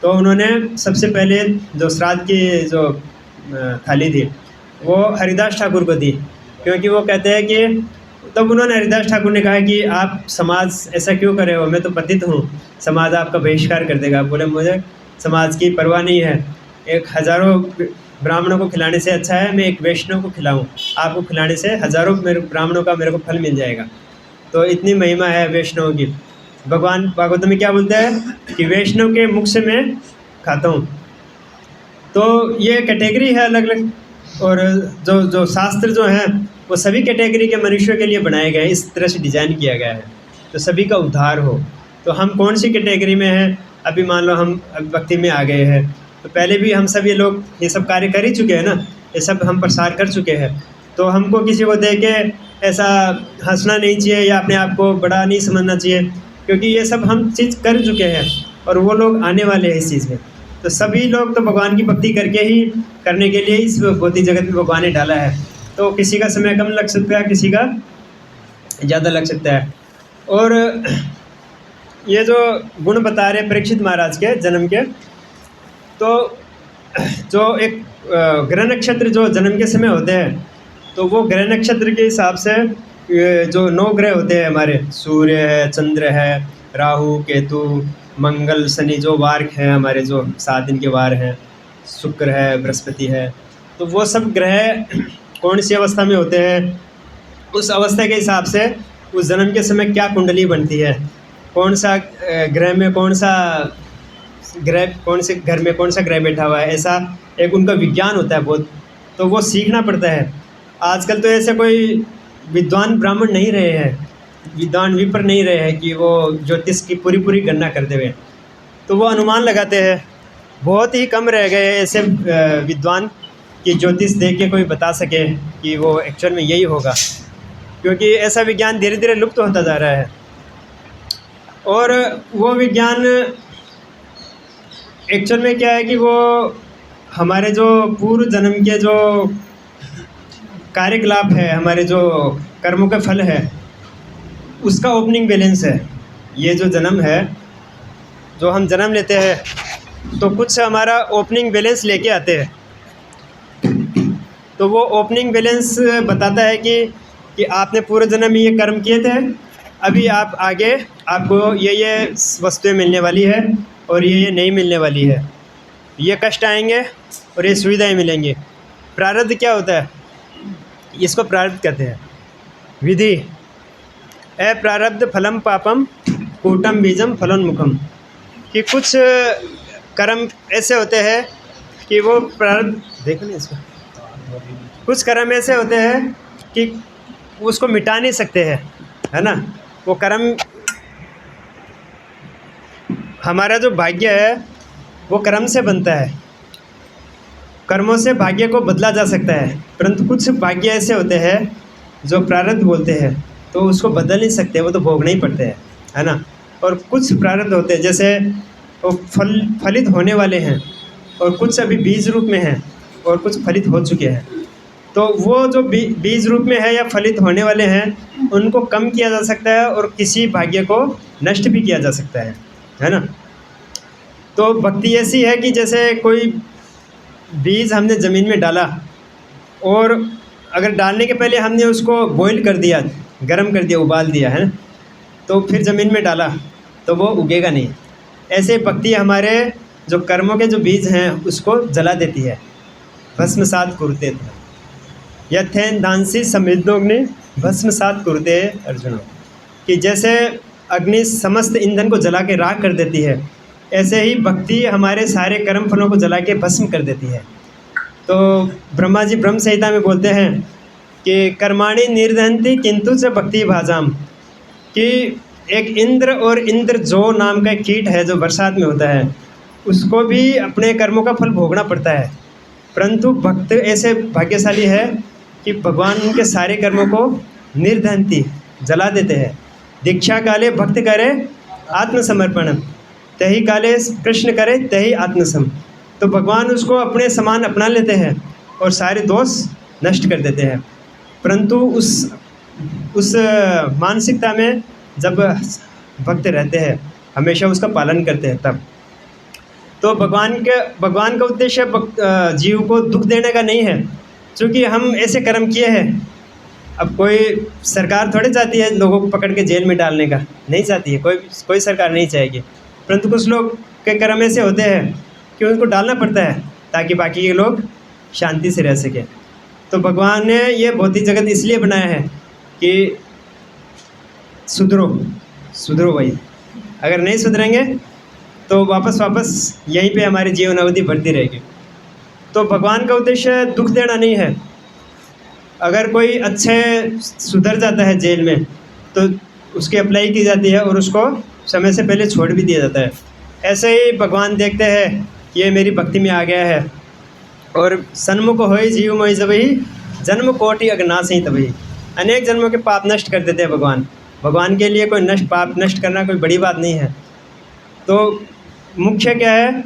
Speaker 1: तो उन्होंने सबसे पहले जो श्राद्ध की जो थाली थी वो हरिदास ठाकुर को दी, क्योंकि वो कहते हैं कि तब उन्होंने हरिदास ठाकुर ने कहा कि आप समाज ऐसा क्यों कर रहे हो, मैं तो पतित हूँ, समाज आपका बहिष्कार कर देगा। बोले मुझे समाज की परवाह नहीं है, एक हज़ारों ब्राह्मणों को खिलाने से अच्छा है मैं एक वैष्णव को खिलाऊं, आपको खिलाने से हज़ारों ब्राह्मणों का मेरे को फल मिल जाएगा। तो इतनी महिमा है वैष्णव की। भगवान भागवत में क्या बोलता है कि वैष्णव के मुख से मैं खाता हूँ। तो ये कैटेगरी है अलग अलग। और जो शास्त्र जो हैं वो सभी कैटेगरी के मनुष्यों के लिए बनाए गए हैं, इस तरह से डिज़ाइन किया गया है तो सभी का उद्धार हो। तो हम कौन सी कैटेगरी में हैं? अभी मान लो हम भक्ति में आ गए हैं, तो पहले भी हम सब ये लोग ये सब कार्य कर ही चुके हैं ना, ये सब हम प्रसार कर चुके हैं। तो हमको किसी को देख के ऐसा हंसना नहीं चाहिए या अपने आप को बड़ा नहीं समझना चाहिए, क्योंकि ये सब हम चीज़ कर चुके हैं और वो लोग आने वाले हैं इस चीज़ में। तो सभी लोग तो भगवान की भक्ति करके ही करने के लिए इस भौतिक जगत में भगवान ने डाला है। तो किसी का समय कम लग सकता है, किसी का ज़्यादा लग सकता है। और ये जो गुण बता रहे परीक्षित महाराज के जन्म के, तो जो एक ग्रह नक्षत्र जो जन्म के समय होते हैं, तो वो ग्रह नक्षत्र के हिसाब से जो 9 ग्रह होते हैं हमारे, सूर्य है, चंद्र है, राहु, केतु, मंगल, शनि, जो वार हैं हमारे, जो 7 दिन के वार हैं, शुक्र है, बृहस्पति है, तो वो सब ग्रह कौन सी अवस्था में होते हैं, उस अवस्था के हिसाब से उस जन्म के समय क्या कुंडली बनती है, कौन सा ग्रह में कौन सा ग्रह, कौन से घर में कौन सा ग्रह बैठा हुआ है, ऐसा एक उनका विज्ञान होता है बहुत। तो वो सीखना पड़ता है। आजकल तो ऐसे कोई विद्वान ब्राह्मण नहीं रहे हैं, विद्वान विप्र नहीं रहे हैं कि वो ज्योतिष की पूरी गणना करते हुए, तो वो अनुमान लगाते हैं। बहुत ही कम रह गए ऐसे विद्वान कि ज्योतिष देख के कोई बता सके कि वो एक्चुअल में यही होगा, क्योंकि ऐसा विज्ञान धीरे धीरे लुप्त होता जा रहा है। और वो विज्ञान एक्चुअल में क्या है कि वो हमारे जो पूर्व जन्म के जो कार्यकलाप है, हमारे जो कर्मों का फल है, उसका ओपनिंग बैलेंस है। ये जो जन्म है, जो हम जन्म लेते हैं तो कुछ हमारा ओपनिंग बैलेंस लेके आते हैं। तो वो ओपनिंग बैलेंस बताता है कि आपने पूरे जन्म में ये कर्म किए थे, अभी आप आगे आपको ये वस्तुएं मिलने वाली है और ये नहीं मिलने वाली है, ये कष्ट आएंगे और ये सुविधाएं मिलेंगी। प्रारब्ध क्या होता है? इसको प्रारब्ध कहते हैं। विधि अप्रारब्ध फलम पापम कूटम बीजम फलोन्मुखम, कि कुछ कर्म ऐसे होते हैं कि वो प्रारब्ध, देखो ना इसको, कुछ कर्म ऐसे होते हैं कि उसको मिटा नहीं सकते हैं, है ना। वो कर्म, हमारा जो भाग्य है वो कर्म से बनता है। कर्मों से भाग्य को बदला जा सकता है, परंतु कुछ भाग्य ऐसे होते हैं जो प्रारब्ध बोलते हैं, तो उसको बदल नहीं सकते, वो तो भोगने ही पड़ते हैं, है ना। और कुछ प्रारब्ध होते हैं जैसे वो फलित होने वाले हैं, और कुछ अभी बीज रूप में हैं, और कुछ फलित हो चुके हैं। तो वो जो बीज रूप में है या फलित होने वाले हैं, उनको कम किया जा सकता है और किसी भाग्य को नष्ट भी किया जा सकता है ना। तो भक्ति ऐसी है कि जैसे कोई बीज हमने ज़मीन में डाला, और अगर डालने के पहले हमने उसको बॉईल कर दिया, गर्म कर दिया, उबाल दिया, है ना, तो फिर ज़मीन में डाला तो वो उगेगा नहीं। ऐसे भक्ति हमारे जो कर्मों के जो बीज हैं उसको जला देती है। भस्मसात कुरुते यथेन दांसी समृद्धोग्नि भस्मसात कुरुते अर्जुन, कि जैसे अग्नि समस्त ईंधन को जला के राख कर देती है, ऐसे ही भक्ति हमारे सारे कर्म फलों को जला के भस्म कर देती है। तो ब्रह्मा जी ब्रह्म संहिता में बोलते हैं कि कर्माणि निर्दहन्ति किंतु च भक्ति भाजाम, कि एक इंद्र और इंद्रजो नाम का एक कीट है जो बरसात में होता है, उसको भी अपने कर्मों का फल भोगना पड़ता है, परंतु भक्त ऐसे भाग्यशाली है कि भगवान उनके सारे कर्मों को निर्दहन्ति जला देते हैं। दीक्षा काले भक्त करे आत्मसमर्पण, तही काले कृष्ण करे तही आत्मसम, तो भगवान उसको अपने समान अपना लेते हैं और सारे दोष नष्ट कर देते हैं। परंतु उस मानसिकता में जब भक्त रहते हैं, हमेशा उसका पालन करते हैं, तब तो भगवान का उद्देश्य जीव को दुख देने का नहीं है, क्योंकि हम ऐसे कर्म किए हैं। अब कोई सरकार थोड़ी चाहती है लोगों को पकड़ के जेल में डालने का, नहीं चाहती है, कोई सरकार नहीं चाहेगी, परंतु कुछ लोग के कर्म ऐसे होते हैं कि उनको डालना पड़ता है ताकि बाकी के लोग शांति से रह सकें। तो भगवान ने ये भौतिक जगत इसलिए बनाया है कि सुधरो भाई, अगर नहीं सुधरेंगे तो वापस यहीं पे हमारी जीवन अवधि बढ़ती रहेगी। तो भगवान का उद्देश्य दुख देना नहीं है। अगर कोई अच्छे सुधर जाता है जेल में तो उसकी अप्लाई की जाती है और उसको समय से पहले छोड़ भी दिया जाता है। ऐसे ही भगवान देखते हैं कि ये मेरी भक्ति में आ गया है, और सन्मुख होई जीव मोहि जबहि जन्म कोटि अगनासि तबहि, अनेक जन्मों के पाप नष्ट कर देते हैं भगवान के लिए कोई पाप नष्ट करना कोई बड़ी बात नहीं है। तो मुख्य क्या है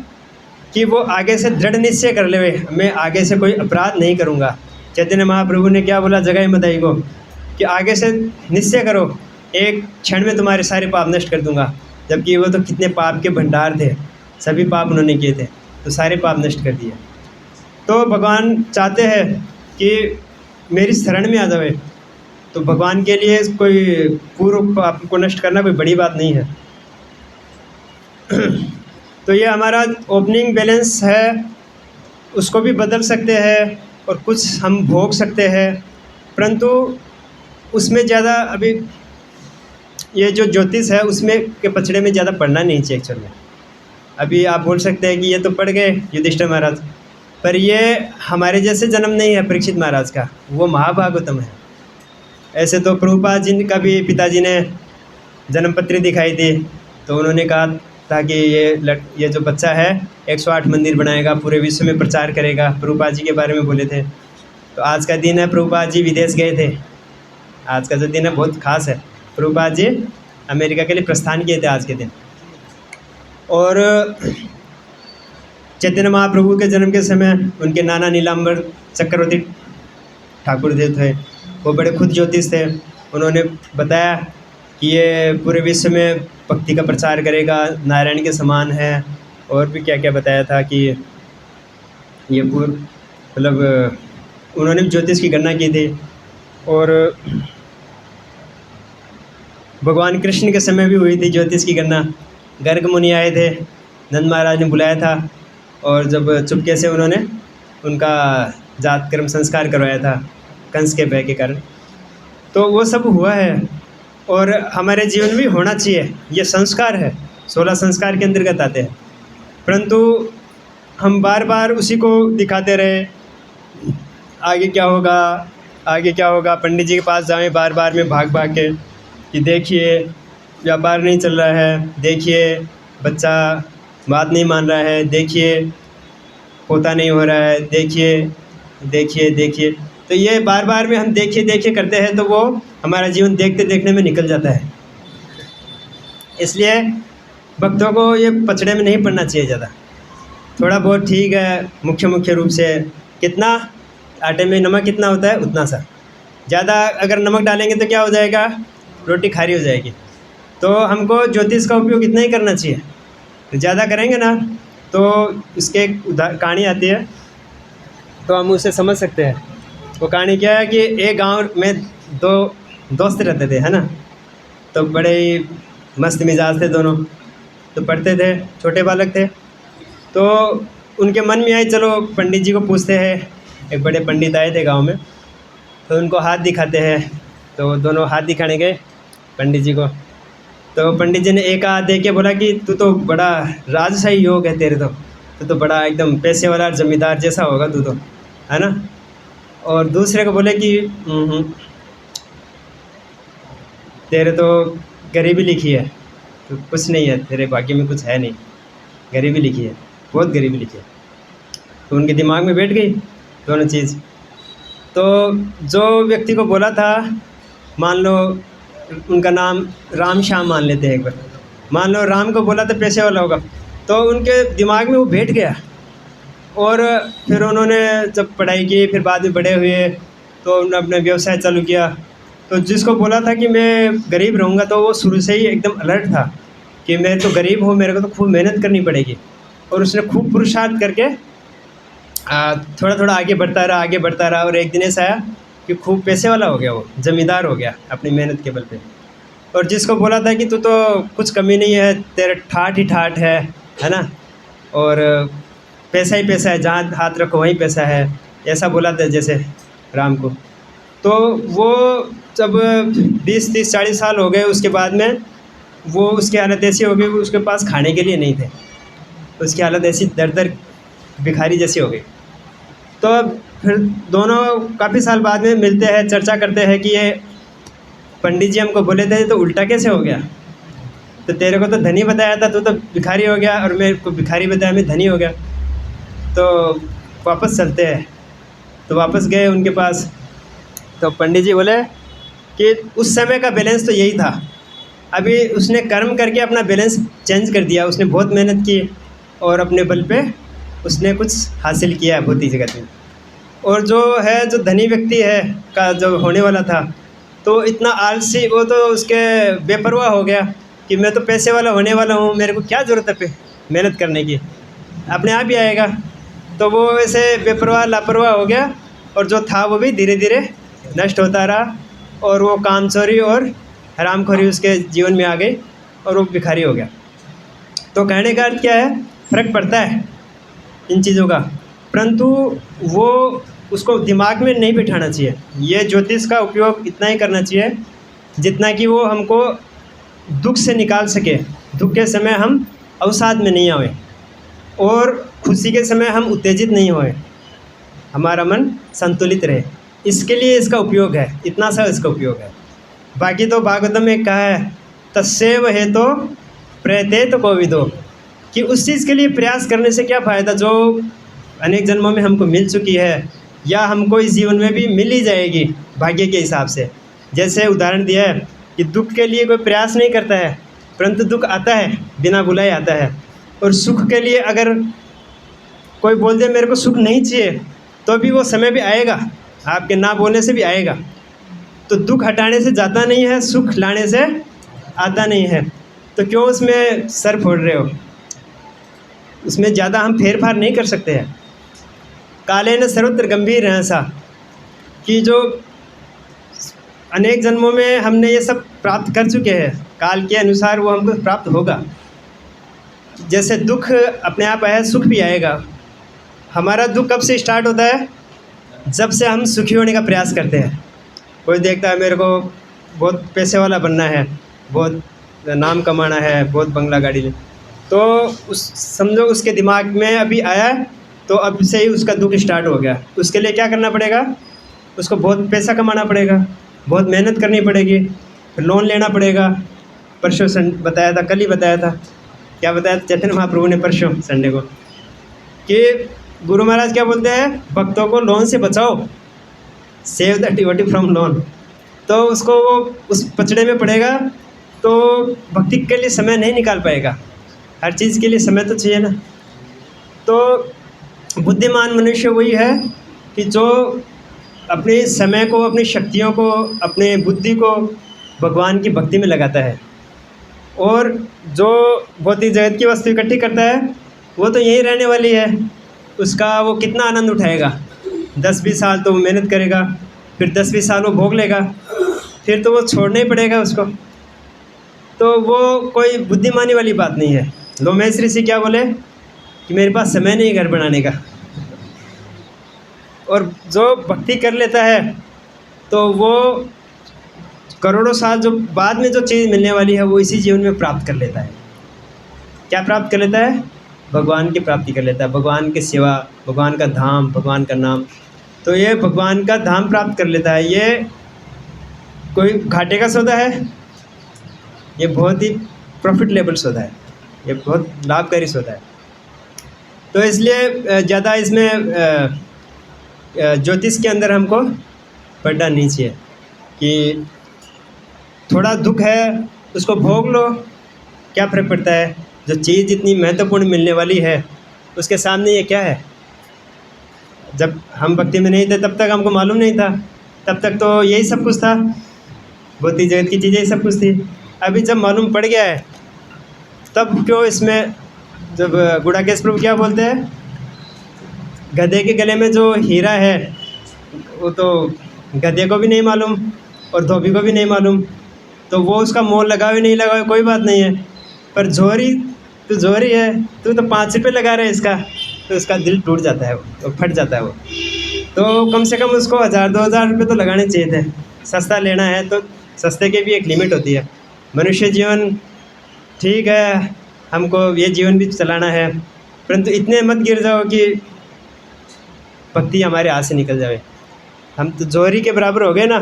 Speaker 1: कि वो आगे से दृढ़ निश्चय कर ले, मैं आगे से कोई अपराध नहीं करूँगा। चैतन्य महाप्रभु ने क्या बोला जगह मदाई को, कि आगे से निश्चय करो, एक क्षण में तुम्हारे सारे पाप नष्ट कर दूंगा। जबकि वो तो कितने पाप के भंडार थे, सभी पाप उन्होंने किए थे, तो सारे पाप नष्ट कर दिए। तो भगवान चाहते हैं कि मेरी शरण में आ जावे, तो भगवान के लिए कोई पूर्व पाप को नष्ट करना कोई बड़ी बात नहीं है। तो ये हमारा ओपनिंग बैलेंस है, उसको भी बदल सकते हैं और कुछ हम भोग सकते हैं, परंतु उसमें ज़्यादा अभी ये जो ज्योतिष है उसमें के पछड़े में ज़्यादा पढ़ना नहीं चाहिए एक्चुअल में। अभी आप बोल सकते हैं कि ये तो पढ़ गए युधिष्ठिर महाराज, पर ये हमारे जैसे जन्म नहीं है परीक्षित महाराज का, वो महाभागवतम है। ऐसे तो प्रभुपाद जी का भी पिताजी ने जन्मपत्री दिखाई थी, तो उन्होंने कहा था कि ये जो बच्चा है 108 मंदिर बनाएगा, पूरे विश्व में प्रचार करेगा, प्रभुपाद जी के बारे में बोले थे। तो आज का दिन है, प्रभुपाद जी विदेश गए थे, आज का जो दिन है बहुत खास है। प्रभुपाद जी अमेरिका के लिए प्रस्थान किए थे आज के दिन। और चैतन्य महाप्रभु के जन्म के समय उनके नाना नीलांबर चक्रवर्ती ठाकुर जी थे, वो बड़े खुद ज्योतिष थे। उन्होंने बताया कि ये पूरे विश्व में भक्ति का प्रचार करेगा, नारायण के समान है, और भी क्या क्या बताया था कि ये मतलब उन्होंने ज्योतिष की गणना की थी। और भगवान कृष्ण के समय भी हुई थी ज्योतिष की गणना। गर्ग मुनि आए थे, नंद महाराज ने बुलाया था, और जब चुपके से उन्होंने उनका जात कर्म संस्कार करवाया था कंस के भय के कारण। तो वो सब हुआ है, और हमारे जीवन में भी होना चाहिए। ये संस्कार है, 16 संस्कार के अंतर्गत आते हैं, परंतु हम बार बार उसी को दिखाते रहे, आगे क्या होगा, आगे क्या होगा। पंडित जी के पास जाएं बार बार में भाग भाग के कि देखिए व्यापार नहीं चल रहा है, देखिए बच्चा बात नहीं मान रहा है, देखिए पोता नहीं हो रहा है, देखिए देखिए देखिए। तो ये बार बार में हम देखिए देखिए करते हैं, तो वो हमारा जीवन देखते देखने में निकल जाता है। इसलिए भक्तों को ये पचड़े में नहीं पड़ना चाहिए ज़्यादा, थोड़ा बहुत ठीक है, मुख्य रूप से। कितना आटे में नमक कितना होता है उतना सा, ज़्यादा अगर नमक डालेंगे तो क्या हो जाएगा, रोटी खारी हो जाएगी। तो हमको ज्योतिष का उपयोग इतना ही करना चाहिए। ज़्यादा करेंगे ना तो इसके एक कहानी आती है, तो हम उसे समझ सकते हैं। वो कहानी क्या है कि एक गांव में 2 दोस्त रहते थे, है ना। तो बड़े ही मस्त मिजाज थे दोनों, तो पढ़ते थे, छोटे बालक थे। तो उनके मन में आई चलो पंडित जी को पूछते हैं। एक बड़े पंडित आए थे गांव में, तो उनको हाथ दिखाते हैं। तो दोनों हाथ दिखाने गए पंडित जी को। तो पंडित जी ने एक हाथ दे के बोला कि तू तो बड़ा राजशाही योग है तेरे, तू तो बड़ा एकदम पैसे वाला जमींदार जैसा होगा तू तो, है ना। और दूसरे को बोले कि तेरे तो गरीबी लिखी है, तो कुछ नहीं है तेरे भाग्य में, कुछ है नहीं, गरीबी लिखी है, बहुत गरीबी लिखी है। तो उनके दिमाग में बैठ गई दोनों चीज़। तो जो व्यक्ति को बोला था, मान लो उनका नाम राम श्याम मान लेते हैं एक बार, मान लो राम को बोला तो पैसे वाला होगा, तो उनके दिमाग में वो बैठ गया। और फिर उन्होंने जब पढ़ाई की, फिर बाद में बड़े हुए, तो उन्होंने अपना व्यवसाय चालू किया। तो जिसको बोला था कि मैं गरीब रहूँगा, तो वो शुरू से ही एकदम अलर्ट था कि मैं तो गरीब हूँ, मेरे को तो खूब मेहनत करनी पड़ेगी। और उसने खूब पुरुषार्थ करके थोड़ा थोड़ा आगे बढ़ता रहा, और एक दिन ऐसा आया कि खूब पैसे वाला हो गया, वो जमींदार हो गया अपनी मेहनत के बल पे। और जिसको बोला था कि तू तो कुछ कमी नहीं है, तेरा ठाठ ही ठाठ है ना, और पैसा ही पैसा है, जहाँ हाथ रखो वहीं पैसा है, ऐसा बोला था जैसे राम को। तो वो जब 20, 30, 40 साल हो गए, उसके बाद में वो उसकी हालत ऐसी हो गई, उसके पास खाने के लिए नहीं थे, उसकी हालत ऐसी दर भिखारी जैसी हो गई। तो फिर दोनों काफ़ी साल बाद में मिलते हैं, चर्चा करते हैं कि ये पंडित जी हमको बोले थे तो उल्टा कैसे हो गया, तो तेरे को तो धनी बताया था, तू तो भिखारी हो गया, और मेरे को भिखारी बताया, मैं धनी हो गया। तो वापस चलते हैं। तो वापस गए उनके पास, तो पंडित जी बोले कि उस समय का बैलेंस तो यही था, अभी उसने कर्म करके अपना बैलेंस चेंज कर दिया, उसने बहुत मेहनत की और अपने बल पे उसने कुछ हासिल किया है भौतिक जगत में। और जो है, जो धनी व्यक्ति है का जो होने वाला था, तो इतना आलसी, वो तो उसके बेपरवाह हो गया कि मैं तो पैसे वाला होने वाला हूँ, मेरे को क्या ज़रूरत है मेहनत करने की, अपने आप ही आएगा। तो वो वैसे बेपरवाह लापरवाह हो गया, और जो था वो भी धीरे धीरे नष्ट होता रहा, और वो कामचोरी और हरामखोरी उसके जीवन में आ गई, और वो भिखारी हो गया। तो कहने का अर्थ क्या है, फ़र्क पड़ता है इन चीज़ों का, परंतु वो उसको दिमाग में नहीं बिठाना चाहिए। ये ज्योतिष का उपयोग इतना ही करना चाहिए जितना कि वो हमको दुख से निकाल सके, दुख के समय हम अवसाद में नहीं आए, और खुशी के समय हम उत्तेजित नहीं होए, हमारा मन संतुलित रहे, इसके लिए इसका उपयोग है, इतना सा इसका उपयोग है। बाकी तो भागवतम में कहा है, तस्सेव है तो प्रयते तो कोविदो, कि उस चीज़ के लिए प्रयास करने से क्या फ़ायदा जो अनेक जन्मों में हमको मिल चुकी है, या हमको इस जीवन में भी मिल ही जाएगी भाग्य के हिसाब से। जैसे उदाहरण दिया है कि दुख के लिए कोई प्रयास नहीं करता है, परंतु दुख आता है, बिना बुलाए आता है। और सुख के लिए अगर कोई बोल दे मेरे को सुख नहीं चाहिए, तो भी वो समय भी आएगा, आपके ना बोलने से भी आएगा। तो दुख हटाने से जाता नहीं है, सुख लाने से आता नहीं है। तो क्यों उसमें सर फोड़ रहे हो? उसमें ज़्यादा हम फेर फार नहीं कर सकते हैं। काले न सर्वत्र गंभीर हैं ऐसा कि जो अनेक जन्मों में हमने ये सब प्राप्त कर चुके हैं, काल के अनुसार वो हमको प्राप्त होगा। जैसे दुख अपने आप आया, सुख भी आएगा। हमारा दुख कब से स्टार्ट होता है? जब से हम सुखी होने का प्रयास करते हैं। कोई देखता है मेरे को बहुत पैसे वाला बनना है, बहुत नाम कमाना है, बहुत बंगला गाड़ी ले, तो उस समझो उसके दिमाग में अभी आया, तो अब से ही उसका दुख स्टार्ट हो गया। उसके लिए क्या करना पड़ेगा? उसको बहुत पैसा कमाना पड़ेगा, बहुत मेहनत करनी पड़ेगी, फिर लोन लेना पड़ेगा। परसों बताया था, कल ही बताया था, क्या बताया था चैतन्य महाप्रभु ने परसों संडे को, कि गुरु महाराज क्या बोलते हैं? भक्तों को लोन से बचाओ, save the devotee from loan. तो उसको वो उस पचड़े में पड़ेगा, तो भक्ति के लिए समय नहीं निकाल पाएगा। हर चीज़ के लिए समय तो चाहिए ना। तो बुद्धिमान मनुष्य वही है कि जो अपने समय को, अपनी शक्तियों को, अपने बुद्धि को भगवान की भक्ति में लगाता है। और जो भौतिक जगत की वस्तु इकट्ठी करता है, वो तो यहीं रहने वाली है, उसका वो कितना आनंद उठाएगा? 10-20 साल तो वो मेहनत करेगा, फिर 10-20 साल वो भोग लेगा, फिर तो वो छोड़ना ही पड़ेगा उसको। तो वो कोई बुद्धिमानी वाली बात नहीं है। लोमेश ऋषि क्या बोले कि मेरे पास समय नहीं घर बनाने का। और जो भक्ति कर लेता है तो वो करोड़ों साल जो बाद में जो चीज़ मिलने वाली है वो इसी जीवन में प्राप्त कर लेता है। क्या प्राप्त कर लेता है? भगवान की प्राप्ति कर लेता है, भगवान की सेवा, भगवान का धाम, भगवान का नाम। तो ये भगवान का धाम प्राप्त कर लेता है। ये कोई घाटे का सौदा है? ये बहुत ही प्रॉफिटेबल सौदा है, ये बहुत लाभकारी सौदा है। तो इसलिए ज़्यादा इसमें ज्योतिष के अंदर हमको पढ़ना नहीं चाहिए कि थोड़ा दुख है उसको भोग लो, क्या फ़र्क पड़ता है? जो चीज़ जितनी महत्वपूर्ण मिलने वाली है उसके सामने ये क्या है? जब हम भक्ति में नहीं थे तब तक हमको मालूम नहीं था, तब तक तो यही सब कुछ था, भौतिक जगत की चीज़ें सब कुछ थी। अभी जब मालूम पड़ गया है तब क्यों इसमें, जब गुड़ाकेश प्रभु क्या बोलते हैं, गधे के गले में जो हीरा है वो तो गधे को भी नहीं मालूम और धोबी को भी नहीं मालूम, तो वो उसका मोल लगावे नहीं लगावे कोई बात नहीं है। पर जोहरी, तू जोहरी है, तू तो 5 रुपये लगा रहे इसका, तो उसका दिल टूट जाता है, वो फट जाता है वो। तो कम से कम उसको 1000-2000 रुपये तो लगाने चाहिए थे। सस्ता लेना है तो सस्ते की भी एक लिमिट होती है। मनुष्य जीवन ठीक है, हमको ये जीवन भी चलाना है, परंतु इतने मत गिर जाओ कि भक्ति हमारे हाथ से निकल जाए। हम तो जोहरी के बराबर हो गए ना,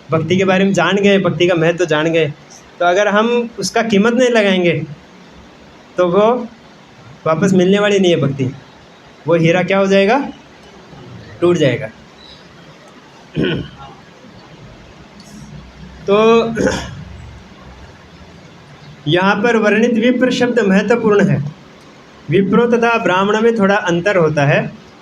Speaker 1: भक्ति के बारे में जान गए, भक्ति का महत्व जान गए। तो अगर हम उसका कीमत नहीं लगाएंगे तो वो वापस मिलने वाली नहीं है भक्ति। वो हीरा क्या हो जाएगा? टूट जाएगा। तो यहाँ पर वर्णित विप्र शब्द महत्वपूर्ण है। विप्रो तथा ब्राह्मण में थोड़ा अंतर होता है।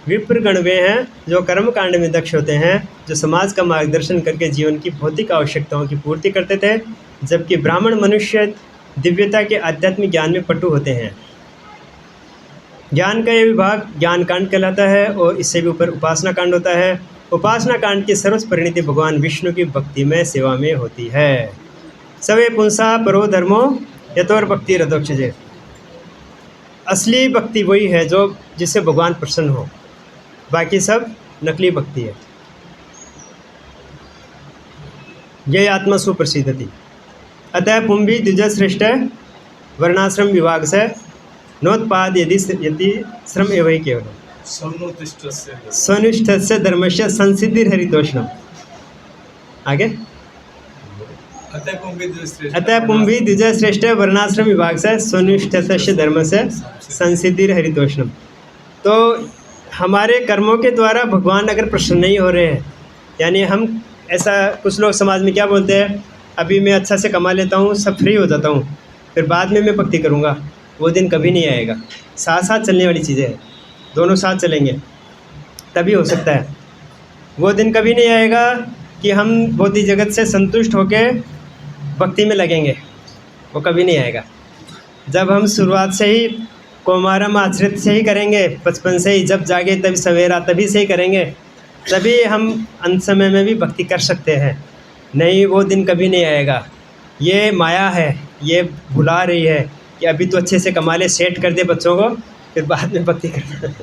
Speaker 1: विप्र गण वे हैं जो कर्म कांड में दक्ष होते हैं, जो समाज का मार्गदर्शन करके जीवन की भौतिक आवश्यकताओं की पूर्ति करते थे, जबकि ब्राह्मण मनुष्य दिव्यता के आध्यात्मिक ज्ञान में पटु होते हैं। ज्ञान का यह विभाग ज्ञान कांड कहलाता है और इससे भी ऊपर उपासना कांड होता है। उपासना कांड की सर्वोच्च परिणति भगवान विष्णु की भक्ति में सेवा में होती है। सवे पुंसा परो धर्मो यतोर भक्ति रथोक्षजे। असली भक्ति वही है जो जिससे भगवान प्रसन्न हो, बाकी सब नकली भक्ति है। यह आत्मा सुप्रसिद्ध थी। अतः पुंभी द्विजश्रेष्ठ वर्णाश्रम विभाग से नोत्पाद यदि श्रम एवं केवल स्वनिष्ठ से धर्म से संसिद्धिर हरितोष्णम। आगे अतः पुंभी द्विजश्रेष्ठ वर्णाश्रम विभाग से स्वनिष्ठ से धर्म से संसिद्धिर हरितोष्णम। तो हमारे कर्मों के द्वारा भगवान अगर प्रसन्न नहीं हो रहे हैं, यानी हम ऐसा, कुछ लोग समाज में क्या बोलते हैं, अभी मैं अच्छा से कमा लेता हूँ, सब फ्री हो जाता हूँ, फिर बाद में मैं भक्ति करूँगा, वो दिन कभी नहीं आएगा। साथ साथ चलने वाली चीज़ें हैं। दोनों साथ चलेंगे तभी हो सकता है। वो दिन कभी नहीं आएगा कि हम भौतिक जगत से संतुष्ट होकर भक्ति में लगेंगे, वो कभी नहीं आएगा। जब हम शुरुआत से ही कौमारम आश्रित से ही करेंगे, बचपन से ही, जब जागे तभी सवेरा तभी से ही करेंगे, तभी हम अंत समय में भी भक्ति कर सकते हैं। नहीं, वो दिन कभी नहीं आएगा। ये माया है, ये भुला रही है कि अभी तो अच्छे से कमा ले, सेट कर दे बच्चों को, फिर बाद में भक्ति करना।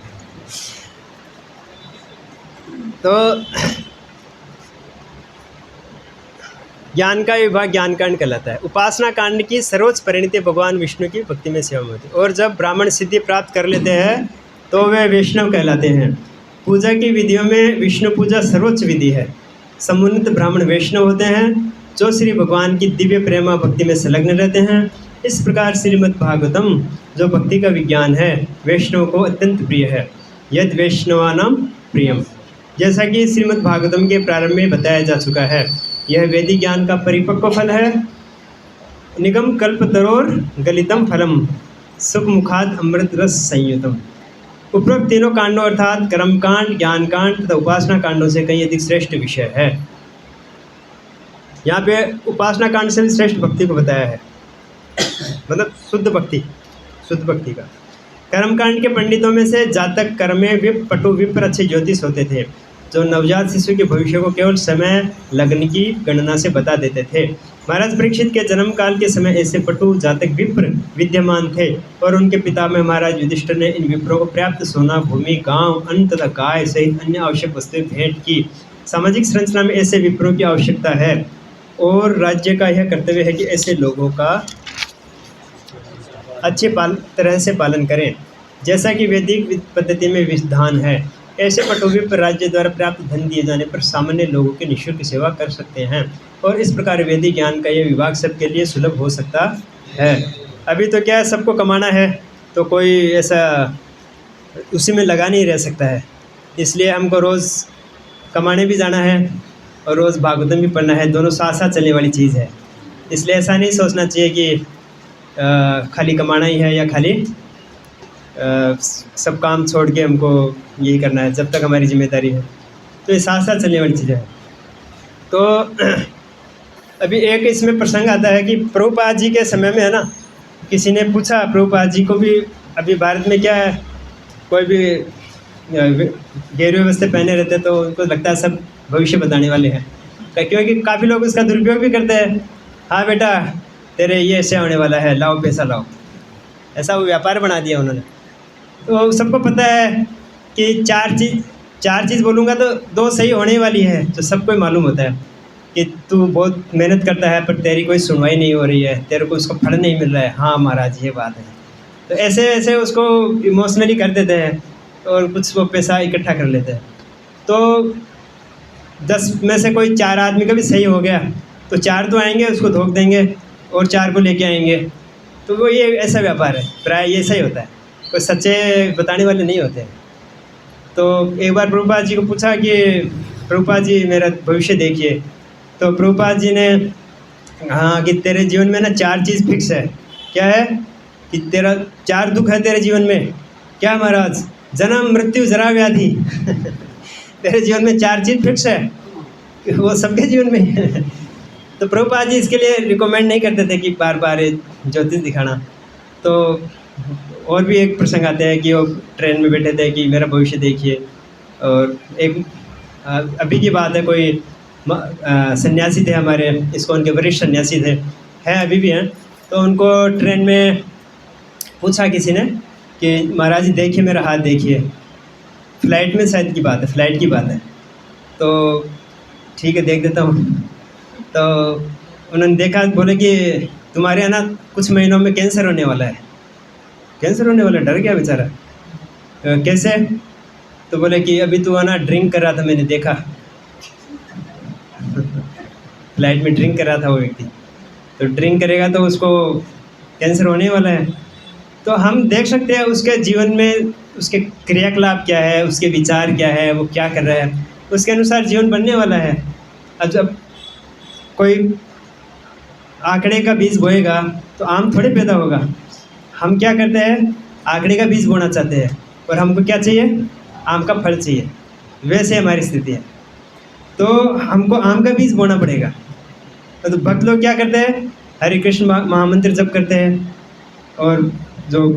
Speaker 1: तो ज्ञान का विभाग ज्ञान कांड कहलाता है। उपासना कांड की सर्वोच्च परिणति भगवान विष्णु की भक्ति में सेवा में होती है। और जब ब्राह्मण सिद्धि प्राप्त कर लेते हैं तो वे वैष्णव कहलाते हैं। पूजा की विधियों में विष्णु पूजा सर्वोच्च विधि है। समुन्नत ब्राह्मण वैष्णव होते हैं जो श्री भगवान की दिव्य प्रेमा भक्ति में संलग्न रहते हैं। इस प्रकार श्रीमद् भागवतम जो भक्ति का विज्ञान है वैष्णव को अत्यंत प्रिय है। यद वैष्णवानाम प्रियम, जैसा कि श्रीमद् भागवतम के प्रारंभ में बताया जा चुका है, यह वैदिक ज्ञान का परिपक्व फल है। निगम कल्पतरोर गलितम फलम सुख मुखाद अमृत रस संयुतम। उपरोक्त तीनों कांडों अर्थात कर्मकांड, ज्ञान कांड तथा उपासना कांडों से कहीं अधिक श्रेष्ठ विषय है। यहाँ पे उपासना कांड से भी श्रेष्ठ भक्ति को बताया है, मतलब शुद्ध भक्ति, शुद्ध भक्ति का। कर्मकांड के पंडितों में से जातक, कर्मे, विप, पटु, विप्र अच्छे ज्योतिष होते थे जो नवजात शिशु के भविष्य को केवल समय लग्न की गणना से बता देते थे। महाराज परीक्षित के जन्म काल के समय ऐसे पटु, जातक, विप्र विद्यमान थे और उनके पिता में महाराज युधिष्ठिर ने इन विप्रों को पर्याप्त सोना, भूमि, गांव, अन्न तथा गाय सहित अन्य आवश्यक वस्तुएं भेंट की। सामाजिक संरचना में ऐसे विप्रों की आवश्यकता है और राज्य का यह कर्तव्य है कि ऐसे लोगों का अच्छे तरह से पालन करें, जैसा कि वैदिक पद्धति में विधान है। ऐसे पटोवी पर राज्य द्वारा प्राप्त धन दिए जाने पर सामान्य लोगों की निःशुल्क सेवा कर सकते हैं और इस प्रकार वैदिक ज्ञान का यह विभाग सबके लिए सुलभ हो सकता है। अभी तो क्या है, सबको कमाना है तो कोई ऐसा उसी में लगा नहीं रह सकता है, इसलिए हमको रोज़ कमाने भी जाना है और रोज़ भागवतम भी पढ़ना है, दोनों साथ साथ चलने वाली चीज़ है। इसलिए ऐसा नहीं सोचना चाहिए कि खाली कमाना ही है या खाली सब काम छोड़ के हमको यही करना है जब तक हमारी जिम्मेदारी है, तो ये साथ साथ चलने वाली चीज़ें हैं। तो अभी एक इसमें प्रसंग आता है कि प्रभुपाद जी के समय में है ना, किसी ने पूछा प्रभुपाद जी को भी, अभी भारत में क्या है, कोई भी गेरुए वस्त्र पहने रहते तो उनको लगता है सब भविष्य बताने वाले हैं, क्योंकि काफ़ी लोग उसका दुरुपयोग भी करते हैं। हाँ बेटा तेरे ये ऐसे होने वाला है, लाओ पैसा लाओ, ऐसा वो व्यापार बना दिया उन्होंने। तो सबको पता है कि चार चीज़ बोलूँगा तो दो सही होने वाली है, तो सबको मालूम होता है कि तू बहुत मेहनत करता है पर तेरी कोई सुनवाई नहीं हो रही है, तेरे को उसका फल नहीं मिल रहा है। हाँ महाराज ये बात है। तो ऐसे ऐसे उसको इमोशनली कर देते हैं और कुछ वो पैसा इकट्ठा कर लेते हैं। तो 10 में से कोई 4 आदमी का भी सही हो गया तो 4 तो आएंगे उसको धोख देंगे और 4 को लेके आएंगे। तो वो ये ऐसा व्यापार है, प्राय ये सही होता है, कोई सच्चे बताने वाले नहीं होते। तो एक बार प्रभुपाद जी को पूछा कि प्रभुपाद जी मेरा भविष्य देखिए। तो प्रभुपाद जी ने हाँ कि तेरे जीवन में ना 4 चीज़ फिक्स है। क्या है कि तेरा 4 दुख है तेरे जीवन में। क्या महाराज? जन्म, मृत्यु, जरा, व्याधि। तेरे जीवन में 4 चीज़ फिक्स है, वो सबके जीवन में है। तो प्रभुपाद जी इसके लिए रिकमेंड नहीं करते थे कि बार बार ज्योतिष दिखाना। तो और भी एक प्रसंग आते हैं कि वो ट्रेन में बैठे थे कि मेरा भविष्य देखिए, और एक अभी की बात है, कोई सन्यासी थे हमारे इस्कॉन के, वरिष्ठ सन्यासी थे, हैं अभी भी हैं। तो उनको ट्रेन में पूछा किसी ने कि महाराज जी देखिए मेरा हाथ देखिए। फ्लाइट में शायद की बात है, फ्लाइट की बात है। तो ठीक है देख देता हूँ। तो उन्होंने देखा, बोले कि तुम्हारे यहाँ ना कुछ महीनों में कैंसर होने वाला है। कैंसर होने वाला? डर गया बेचारा। कैसे? तो बोले कि अभी तू है ना ड्रिंक कर रहा था, मैंने देखा। फ्लाइट में ड्रिंक कर रहा था वो व्यक्ति। तो ड्रिंक करेगा तो उसको कैंसर होने वाला है। तो हम देख सकते हैं उसके जीवन में उसके क्रियाकलाप क्या है, उसके विचार क्या है, वो क्या कर रहा है, उसके अनुसार जीवन बनने वाला है। अब जब कोई आंकड़े का बीज बोएगा तो आम थोड़े पैदा होगा। हम क्या करते हैं, आंकड़े का बीज बोना चाहते हैं और हमको क्या चाहिए? आम का फल चाहिए। वैसे हमारी स्थिति है, तो हमको आम का बीज बोना पड़ेगा। तो भक्त लोग क्या करते हैं? हरे कृष्ण महामंत्र जप करते हैं, और जो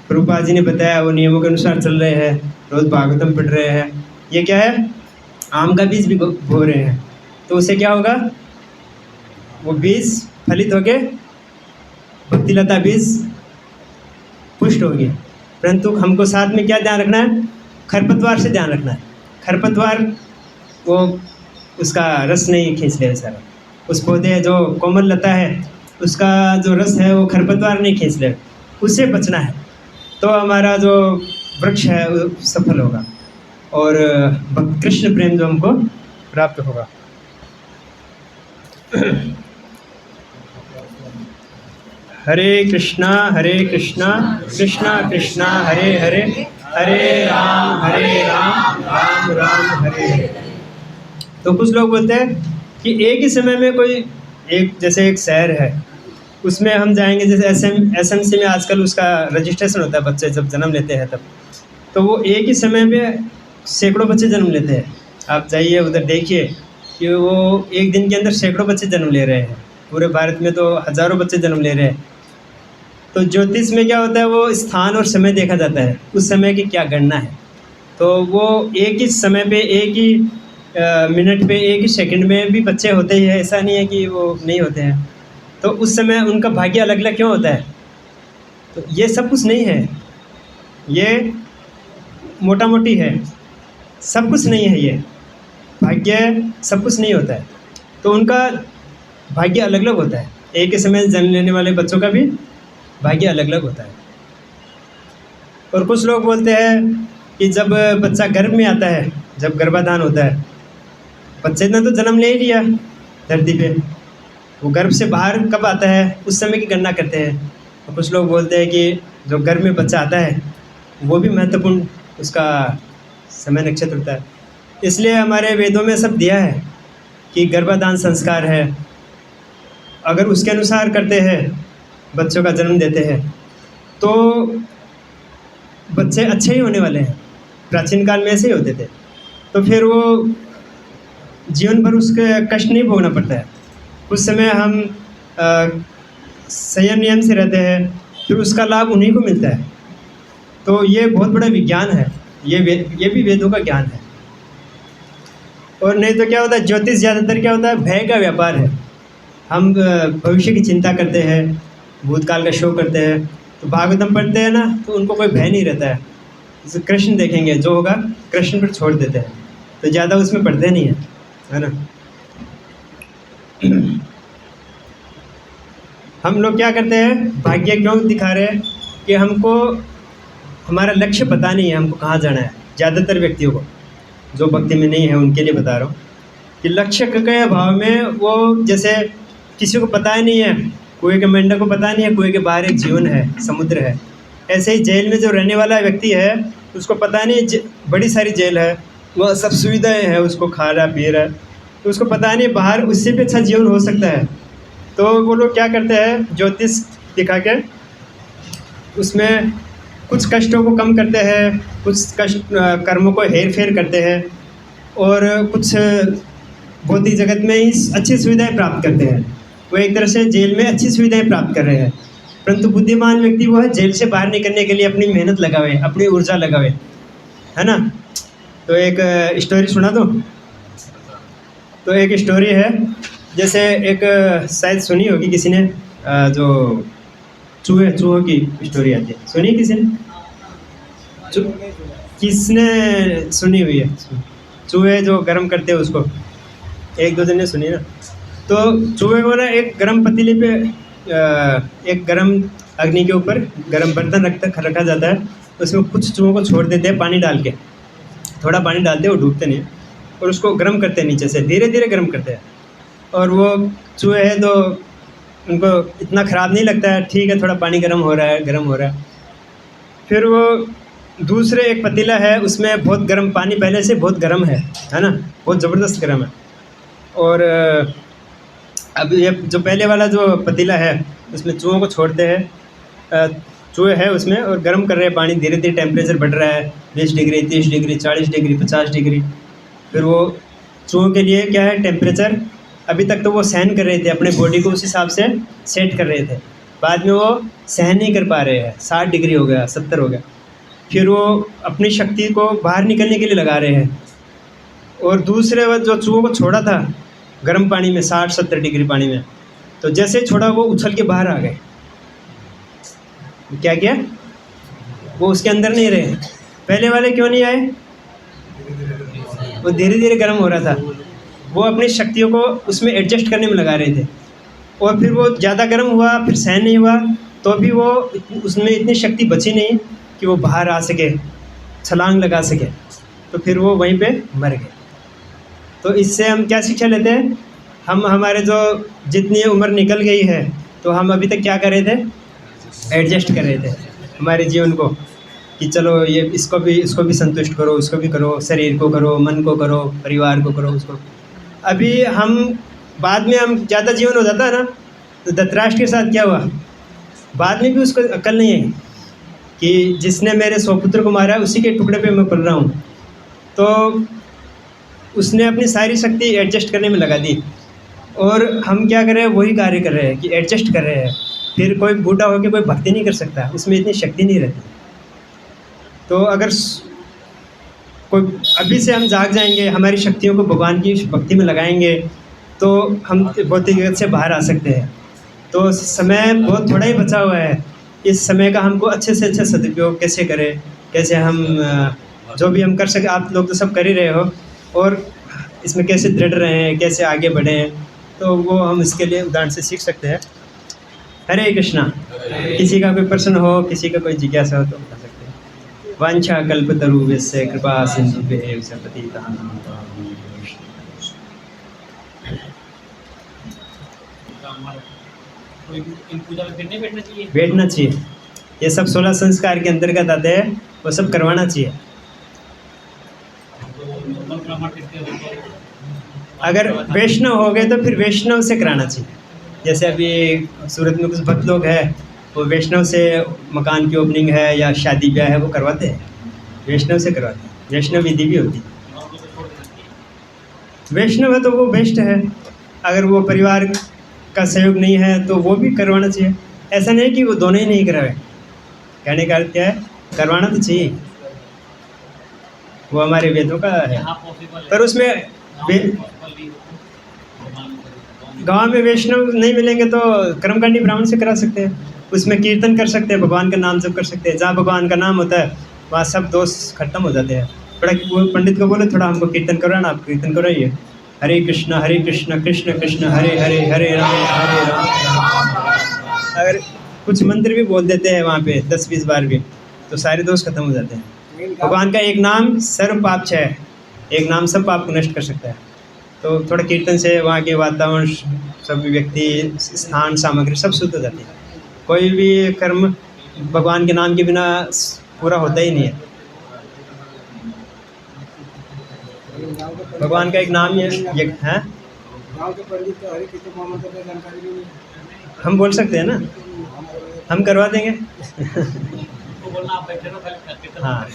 Speaker 1: प्रभुपाद जी ने बताया वो नियमों के अनुसार चल रहे हैं, रोज़ भागवतम पढ़ रहे हैं। ये क्या है? आम का बीज भी बो रहे हैं। तो उससे क्या होगा? वो बीज फलित होके भक्तिलता बीज पुष्ट होगी। परंतु हमको साथ में क्या ध्यान रखना है? खरपतवार से ध्यान रखना है। खरपतवार वो उसका रस नहीं खींच ले सारा। उस पौधे जो कोमल लता है उसका जो रस है वो खरपतवार नहीं खींच ले, उससे बचना है। तो हमारा जो वृक्ष है वो सफल होगा और कृष्ण प्रेम जो हमको प्राप्त होगा। हरे कृष्णा कृष्णा कृष्णा हरे हरे, हरे राम राम राम हरे हरे। तो कुछ लोग बोलते हैं कि एक ही समय में कोई एक, जैसे एक शहर है उसमें हम जाएंगे, जैसे एसएमसी में आजकल उसका रजिस्ट्रेशन होता है, बच्चे जब जन्म लेते हैं तब, तो वो एक ही समय में सैकड़ों बच्चे जन्म लेते हैं। आप जाइए उधर देखिए कि वो एक दिन के अंदर सैकड़ों बच्चे जन्म ले रहे हैं। पूरे भारत में तो हज़ारों बच्चे जन्म ले रहे हैं। तो ज्योतिष में क्या होता है? वो स्थान और समय देखा जाता है, उस समय की क्या गणना है। तो वो एक ही समय पे, एक ही मिनट पे, एक ही सेकंड में भी बच्चे होते ही है, ऐसा नहीं है कि वो नहीं होते हैं। तो उस समय उनका भाग्य अलग अलग क्यों होता है? तो ये सब कुछ नहीं है, ये मोटा मोटी है, सब कुछ नहीं है। ये भाग्य सब कुछ नहीं होता है, तो उनका भाग्य अलग अलग होता है। एक ही समय जन्म लेने वाले बच्चों का भी भाग्य अलग अलग होता है। और कुछ लोग बोलते हैं कि जब बच्चा गर्भ में आता है, जब गर्भाधान होता है, बच्चे ने तो जन्म ले ही लिया धरती पे, वो गर्भ से बाहर कब आता है उस समय की गणना करते हैं। और कुछ लोग बोलते हैं कि जो गर्भ में बच्चा आता है वो भी महत्वपूर्ण उसका समय नक्षत्र होता है। इसलिए हमारे वेदों में सब दिया है कि गर्भाधान संस्कार है, अगर उसके अनुसार करते हैं, बच्चों का जन्म देते हैं, तो बच्चे अच्छे ही होने वाले हैं। प्राचीन काल में ऐसे ही होते थे, तो फिर वो जीवन भर उसके कष्ट नहीं भोगना पड़ता है। उस समय हम संयम नियम से रहते हैं, फिर उसका लाभ उन्हीं को मिलता है। तो ये बहुत बड़ा विज्ञान है, ये भी वेदों का ज्ञान है। और नहीं तो क्या होता है? ज्योतिष ज़्यादातर क्या होता है? भय का व्यापार है। हम भविष्य की चिंता करते हैं, भूतकाल का शो करते हैं। तो भागवतम पढ़ते हैं ना, तो उनको कोई भय नहीं रहता है। जैसे कृष्ण देखेंगे, जो होगा कृष्ण पर छोड़ देते हैं, तो ज़्यादा उसमें पढ़ते नहीं है ना। हम लोग क्या करते हैं? भाग्य क्यों दिखा रहे हैं? कि हमको हमारा लक्ष्य पता नहीं है, हमको कहाँ जाना है। ज़्यादातर व्यक्तियों को, जो भक्ति में नहीं है उनके लिए बता रहा हूँ कि लक्ष्य के अभाव में वो, जैसे किसी को पता ही नहीं है, कुएं के मेंढक को पता नहीं है कुएं के बाहर एक जीवन है, समुद्र है। ऐसे ही जेल में जो रहने वाला व्यक्ति है उसको पता नहीं बड़ी सारी जेल है, वह सब सुविधाएं हैं, उसको खा रहा पी रहा है, तो उसको पता नहीं बाहर उससे भी अच्छा जीवन हो सकता है। तो वो लोग क्या करते हैं? ज्योतिष दिखा के उसमें कुछ कष्टों को कम करते हैं, कुछ कष्ट कर्मों को हेर फेर करते हैं, और कुछ भौतिक जगत में ही अच्छी सुविधाएं प्राप्त करते हैं। वो एक तरह से जेल में अच्छी सुविधाएं प्राप्त कर रहे हैं, परंतु बुद्धिमान व्यक्ति वो है जेल से बाहर निकलने के लिए अपनी मेहनत लगावे, अपनी ऊर्जा लगावे, है ना। तो एक स्टोरी सुना दो। तो एक स्टोरी है, जैसे एक शायद सुनी होगी किसी ने, जो चूहों की स्टोरी आती है, सुनी किसी ने? किसने सुनी हुई है? चूहे जो गर्म करते हैं उसको, एक दो जन ने सुनी ना। तो चूहे को ना एक गर्म पतीले पे, एक गर्म अग्नि के ऊपर गर्म बर्तन रखा जाता है, उसमें कुछ चूहों को छोड़ देते हैं पानी डाल के, थोड़ा पानी डालते हैं, वो डूबते नहीं, और उसको गर्म करते हैं नीचे से, धीरे धीरे गर्म करते हैं। और वो चूहे हैं तो उनको इतना ख़राब नहीं लगता है, ठीक है थोड़ा पानी गर्म हो रहा है। फिर वो दूसरे एक पतीला है, उसमें बहुत गर्म पानी पहले से बहुत गर्म है ना, बहुत ज़बरदस्त गर्म है। और अब ये जो पहले वाला जो पतीला है उसमें चूहों को छोड़ते हैं, चूहे है उसमें और गर्म कर रहे हैं पानी, धीरे धीरे टेम्परेचर बढ़ रहा है, 20 डिग्री, 30 डिग्री, 40 डिग्री, 50 डिग्री। फिर वो चूहों के लिए क्या है टेम्परेचर, अभी तक तो वो सहन कर रहे थे, अपने बॉडी को उस हिसाब से सेट कर रहे थे, बाद में वो सहन नहीं कर पा रहे हैं, 60 डिग्री हो गया, 70 हो गया। फिर वो अपनी शक्ति को बाहर निकलने के लिए लगा रहे हैं, और दूसरे वो जो चूहों को छोड़ा था गर्म पानी में, 60-70 डिग्री पानी में, तो जैसे ही छोड़ा वो उछल के बाहर आ गए। क्या किया, वो उसके अंदर नहीं रहे। पहले वाले क्यों नहीं आए, वो धीरे धीरे गर्म हो रहा था, वो अपनी शक्तियों को उसमें एडजस्ट करने में लगा रहे थे, और फिर वो ज़्यादा गर्म हुआ, फिर सहन नहीं हुआ, तो भी वो उसमें इतनी शक्ति बची नहीं कि वो बाहर आ सके, छलांग लगा सके, तो फिर वो वहीं पे मर गए। तो इससे हम क्या शिक्षा लेते हैं, हम हमारे जो जितनी उम्र निकल गई है, तो हम अभी तक क्या कर रहे थे, एडजस्ट कर रहे थे हमारे जीवन को, कि चलो ये इसको भी संतुष्ट करो, इसको भी करो, शरीर को करो, मन को करो, परिवार को करो, उसको। अभी हम बाद में हम ज़्यादा जीवन हो जाता है ना, तो धृतराष्ट्र के साथ क्या हुआ, बाद में भी उसको अक्ल नहीं है कि जिसने मेरे 100 पुत्र को मारा है उसी के टुकड़े पे मैं पल रहा हूँ। तो उसने अपनी सारी शक्ति एडजस्ट करने में लगा दी, और हम क्या कर रहे हैं, वही कार्य कर रहे हैं कि एडजस्ट कर रहे हैं। फिर कोई बूढ़ा होकर कोई भक्ति नहीं कर सकता, उसमें इतनी शक्ति नहीं रहती। तो अगर कोई अभी से हम जाग जाएंगे, हमारी शक्तियों को भगवान की भक्ति में लगाएंगे, तो हम भौतिक जगत से बाहर आ सकते हैं। तो समय बहुत थोड़ा ही बचा हुआ है, इस समय का हमको अच्छे से अच्छा सदुपयोग कैसे करें, कैसे हम जो भी हम कर सके, आप लोग तो सब कर ही रहे हो, और इसमें कैसे दृढ़ रहें, कैसे आगे बढ़ें, तो वो हम इसके लिए उदाहरण से सीख सकते हैं। हरे कृष्णा। किसी का कोई प्रश्न हो, किसी का कोई जिज्ञासा हो तो बता सकते हैं। वांछा कल्पतरुभ्यश्च कृपा सिन्धुभ्येव च पतितानां पावनेभ्यो वैष्णवेभ्यो। बैठना चाहिए, ये सब 16 संस्कार के अंतर्गत आते हैं, वो सब करवाना चाहिए। अगर वैष्णव हो गए तो फिर वैष्णव से कराना चाहिए। जैसे अभी सूरत में कुछ भक्त लोग हैं, वो वैष्णव से मकान की ओपनिंग है या शादी ब्याह है वो करवाते हैं, वैष्णव से करवाते हैं, वैष्णव विधि भी होती है। वैष्णव है तो वो बेस्ट है, अगर वो परिवार का सहयोग नहीं है तो वो भी करवाना चाहिए। ऐसा नहीं कि वो दोनों ही नहीं करावे, कहने का अर्थ क्या है, करवाना तो चाहिए, वो हमारे वेदों का है। पर उसमें गांव में वैष्णव नहीं मिलेंगे तो कर्मकांडी ब्राह्मण से करा सकते हैं, उसमें कीर्तन कर सकते हैं, भगवान का नाम जप कर सकते हैं। जहाँ भगवान का नाम होता है वहाँ सब दोष खत्म हो जाते हैं। थोड़ा वो पंडित को बोले थोड़ा हमको कीर्तन कराना, आप कीर्तन कराइए, हरे कृष्ण कृष्ण कृष्ण हरे हरे, हरे राम राम। अगर कुछ मंत्र भी बोल देते हैं वहाँ पे 10-20 बार भी, तो सारे दोष खत्म हो जाते हैं। भगवान का एक नाम सर्व पाप क्षय है, एक नाम सब पाप को नष्ट कर सकता है। तो थोड़ा कीर्तन से वहाँ के वातावरण, सभी व्यक्ति, स्थान, सामग्री सब शुद्ध हो जाती है। कोई भी कर्म भगवान के नाम के बिना पूरा होता ही नहीं है। भगवान का एक नाम ये है। हम बोल सकते हैं ना, हम करवा देंगे। हाँ।